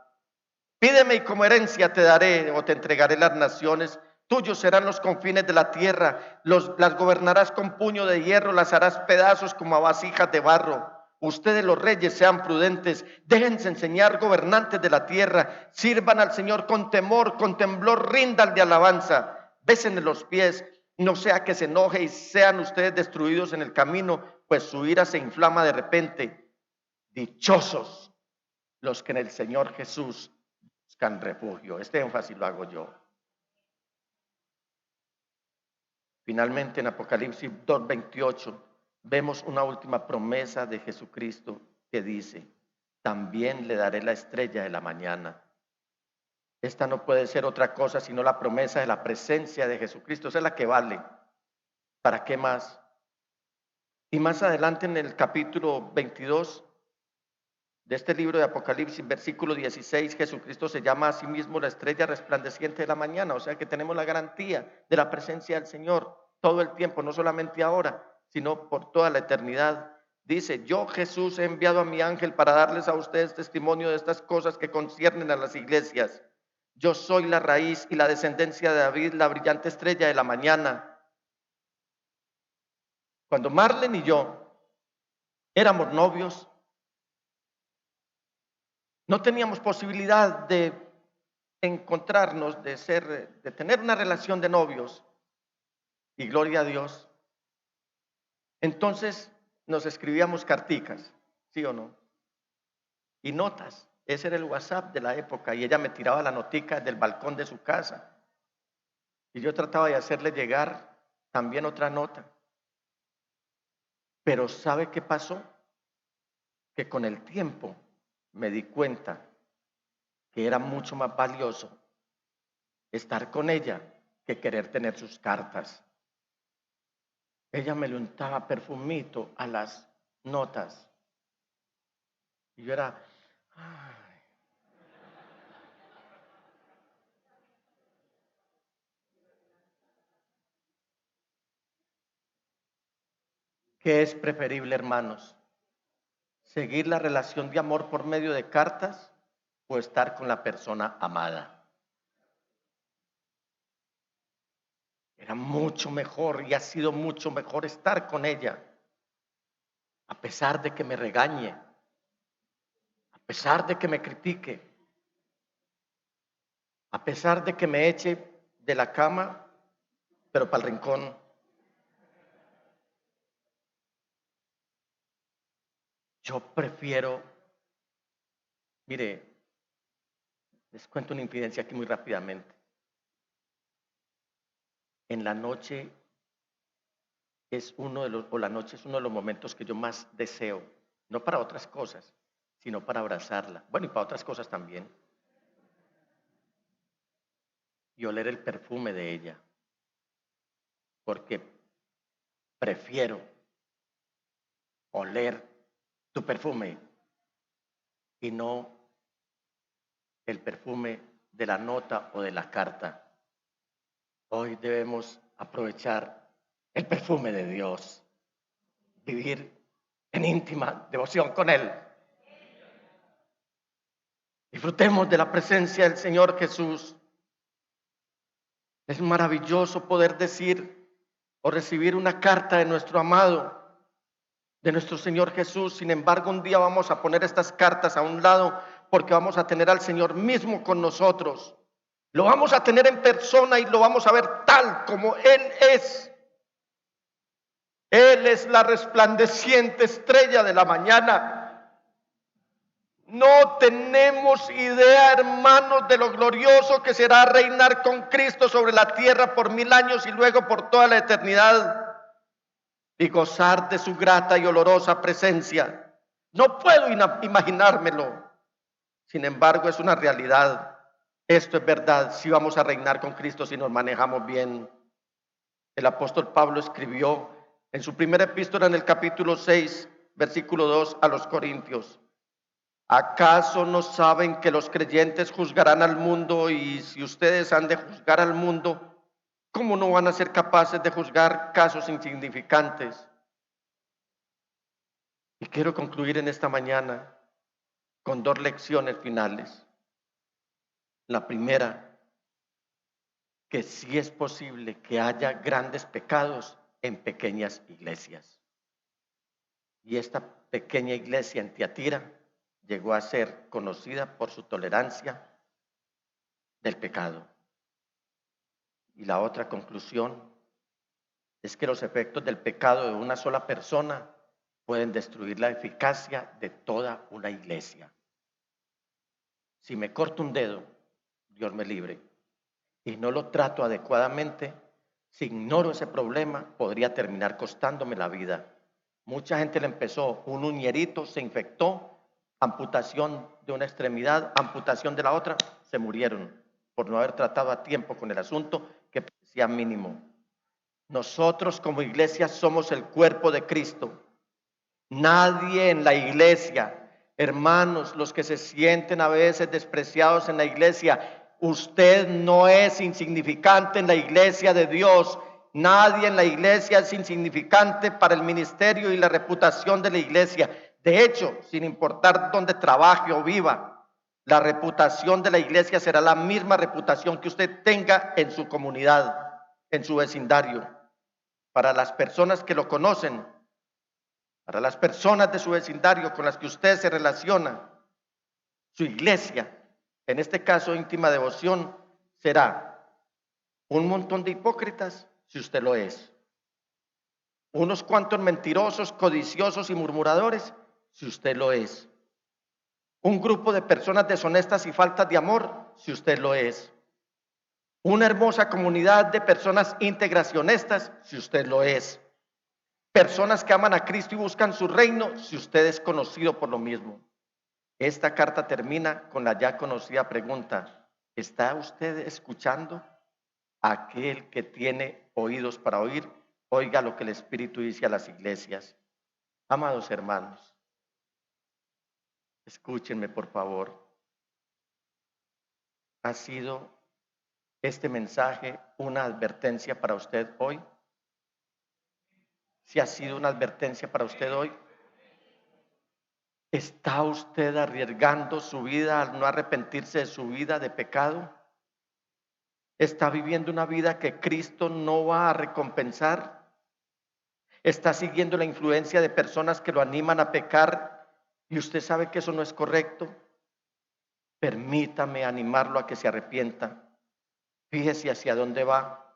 Pídeme y como herencia te daré o te entregaré las naciones. Tuyos serán los confines de la tierra, las gobernarás con puño de hierro, las harás pedazos como a vasijas de barro. Ustedes los reyes sean prudentes, déjense enseñar, gobernantes de la tierra, sirvan al Señor con temor, con temblor, rindan de alabanza, bésenle los pies, no sea que se enoje y sean ustedes destruidos en el camino, pues su ira se inflama de repente. Dichosos los que en el Señor Jesús buscan refugio. Este énfasis lo hago yo. Finalmente, en Apocalipsis 2:28 vemos una última promesa de Jesucristo que dice: también le daré la estrella de la mañana. Esta no puede ser otra cosa sino la promesa de la presencia de Jesucristo. Esa es la que vale. ¿Para qué más? Y más adelante en el capítulo 22 de este libro de Apocalipsis, versículo 16, Jesucristo se llama a sí mismo la estrella resplandeciente de la mañana. O sea que tenemos la garantía de la presencia del Señor todo el tiempo, no solamente ahora, sino por toda la eternidad. Dice: yo, Jesús, he enviado a mi ángel para darles a ustedes testimonio de estas cosas que conciernen a las iglesias. Yo soy la raíz y la descendencia de David, la brillante estrella de la mañana. Cuando Marlene y yo éramos novios, no teníamos posibilidad de encontrarnos, de tener una relación de novios, y gloria a Dios. Entonces nos escribíamos carticas, ¿sí o no? Y notas. Ese era el WhatsApp de la época, y ella me tiraba la notica del balcón de su casa. Y yo trataba de hacerle llegar también otra nota. Pero ¿sabe qué pasó? Que con el tiempo me di cuenta que era mucho más valioso estar con ella que querer tener sus cartas. Ella me le untaba perfumito a las notas. Y yo era, ay. ¿Qué es preferible, hermanos? ¿Seguir la relación de amor por medio de cartas o estar con la persona amada? Era mucho mejor y ha sido mucho mejor estar con ella, a pesar de que me regañe, a pesar de que me critique, a pesar de que me eche de la cama, pero para el rincón. Yo prefiero, mire, les cuento una infidencia aquí muy rápidamente. En la noche la noche es uno de los momentos que yo más deseo, no para otras cosas, sino para abrazarla. Bueno, y para otras cosas también. Y oler el perfume de ella. Porque prefiero oler tu perfume y no el perfume de la nota o de la carta. Hoy debemos aprovechar el perfume de Dios, vivir en íntima devoción con Él. Disfrutemos de la presencia del Señor Jesús. Es maravilloso poder decir o recibir una carta de nuestro amado, de nuestro Señor Jesús. Sin embargo, un día vamos a poner estas cartas a un lado porque vamos a tener al Señor mismo con nosotros. Lo vamos a tener en persona y lo vamos a ver tal como Él es. Él es la resplandeciente estrella de la mañana. No tenemos idea, hermanos, de lo glorioso que será reinar con Cristo sobre la tierra por 1000 años y luego por toda la eternidad y gozar de su grata y olorosa presencia. No puedo imaginármelo. Sin embargo, es una realidad. Esto es verdad. Si vamos a reinar con Cristo, si nos manejamos bien. El apóstol Pablo escribió en su primera epístola en el capítulo 6, versículo 2 a los Corintios: ¿acaso no saben que los creyentes juzgarán al mundo? Y si ustedes han de juzgar al mundo, ¿cómo no van a ser capaces de juzgar casos insignificantes? Y quiero concluir en esta mañana con 2 lecciones finales. La primera, que sí es posible que haya grandes pecados en pequeñas iglesias. Y esta pequeña iglesia en Tiatira llegó a ser conocida por su tolerancia del pecado. Y la otra conclusión es que los efectos del pecado de una sola persona pueden destruir la eficacia de toda una iglesia. Si me corto un dedo, Dios me libre, y no lo trato adecuadamente, si ignoro ese problema, podría terminar costándome la vida. Mucha gente le empezó un uñerito, se infectó, amputación de una extremidad, amputación de la otra, se murieron por no haber tratado a tiempo con el asunto que parecía mínimo. Nosotros como iglesia somos el cuerpo de Cristo. Nadie en la iglesia, hermanos, los que se sienten a veces despreciados en la iglesia, usted no es insignificante en la iglesia de Dios. Nadie en la iglesia es insignificante para el ministerio y la reputación de la iglesia. De hecho, sin importar dónde trabaje o viva, la reputación de la iglesia será la misma reputación que usted tenga en su comunidad, en su vecindario. Para las personas que lo conocen, para las personas de su vecindario con las que usted se relaciona, su iglesia, en este caso íntima devoción, será un montón de hipócritas, si usted lo es. Unos cuantos mentirosos, codiciosos y murmuradores, si usted lo es. Un grupo de personas deshonestas y faltas de amor, si usted lo es. Una hermosa comunidad de personas íntegras y honestas, si usted lo es. Personas que aman a Cristo y buscan su reino, si usted es conocido por lo mismo. Esta carta termina con la ya conocida pregunta: ¿está usted escuchando? Aquel que tiene oídos para oír, oiga lo que el Espíritu dice a las iglesias. Amados hermanos, escúchenme por favor. ¿Ha sido este mensaje una advertencia para usted hoy? Si ha sido una advertencia para usted hoy, ¿está usted arriesgando su vida al no arrepentirse de su vida de pecado? ¿Está viviendo una vida que Cristo no va a recompensar? ¿Está siguiendo la influencia de personas que lo animan a pecar y usted sabe que eso no es correcto? Permítame animarlo a que se arrepienta. Fíjese hacia dónde va.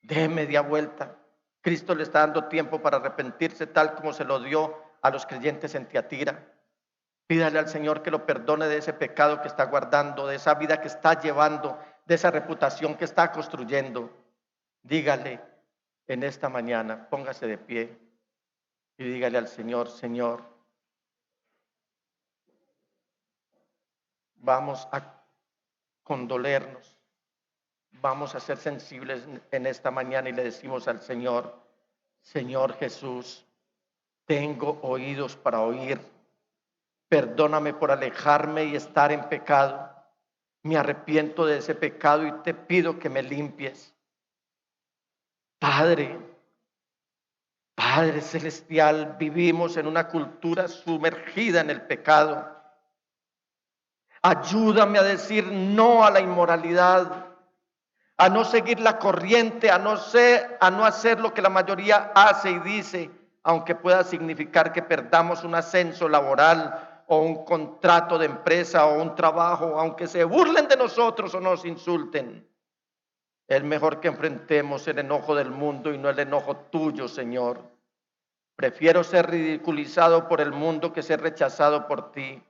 Dé media vuelta. Cristo le está dando tiempo para arrepentirse, tal como se lo dio a los creyentes en Tiatira. Pídale al Señor que lo perdone de ese pecado que está guardando, de esa vida que está llevando, de esa reputación que está construyendo. Dígale en esta mañana, póngase de pie y dígale al Señor: Señor, vamos a condolernos, vamos a ser sensibles en esta mañana y le decimos al Señor: Señor Jesús, tengo oídos para oír. Perdóname por alejarme y estar en pecado. Me arrepiento de ese pecado y te pido que me limpies. Padre, Padre Celestial, vivimos en una cultura sumergida en el pecado. Ayúdame a decir no a la inmoralidad, a no seguir la corriente, a no hacer lo que la mayoría hace y dice, aunque pueda significar que perdamos un ascenso laboral o un contrato de empresa o un trabajo, aunque se burlen de nosotros o nos insulten. Es mejor que enfrentemos el enojo del mundo y no el enojo tuyo, Señor. Prefiero ser ridiculizado por el mundo que ser rechazado por ti.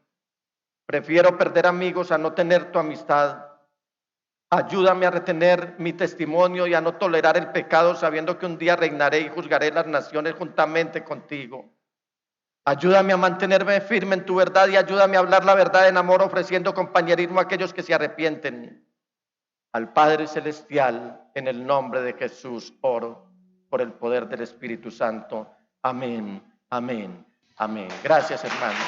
Prefiero perder amigos a no tener tu amistad. Ayúdame a retener mi testimonio y a no tolerar el pecado, sabiendo que un día reinaré y juzgaré las naciones juntamente contigo. Ayúdame a mantenerme firme en tu verdad y ayúdame a hablar la verdad en amor, ofreciendo compañerismo a aquellos que se arrepienten. Al Padre Celestial, en el nombre de Jesús, oro por el poder del Espíritu Santo. Amén, amén, amén. Gracias, hermano.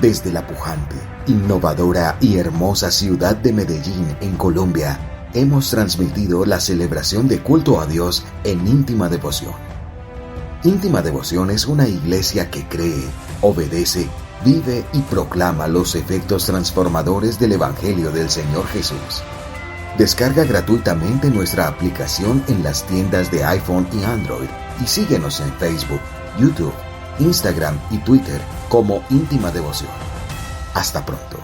Desde la pujante, innovadora y hermosa ciudad de Medellín, en Colombia, hemos transmitido la celebración de culto a Dios en íntima devoción. Íntima Devoción es una iglesia que cree, obedece, vive y proclama los efectos transformadores del Evangelio del Señor Jesús. Descarga gratuitamente nuestra aplicación en las tiendas de iPhone y Android y síguenos en Facebook, YouTube, Instagram y Twitter como Íntima Devoción. Hasta pronto.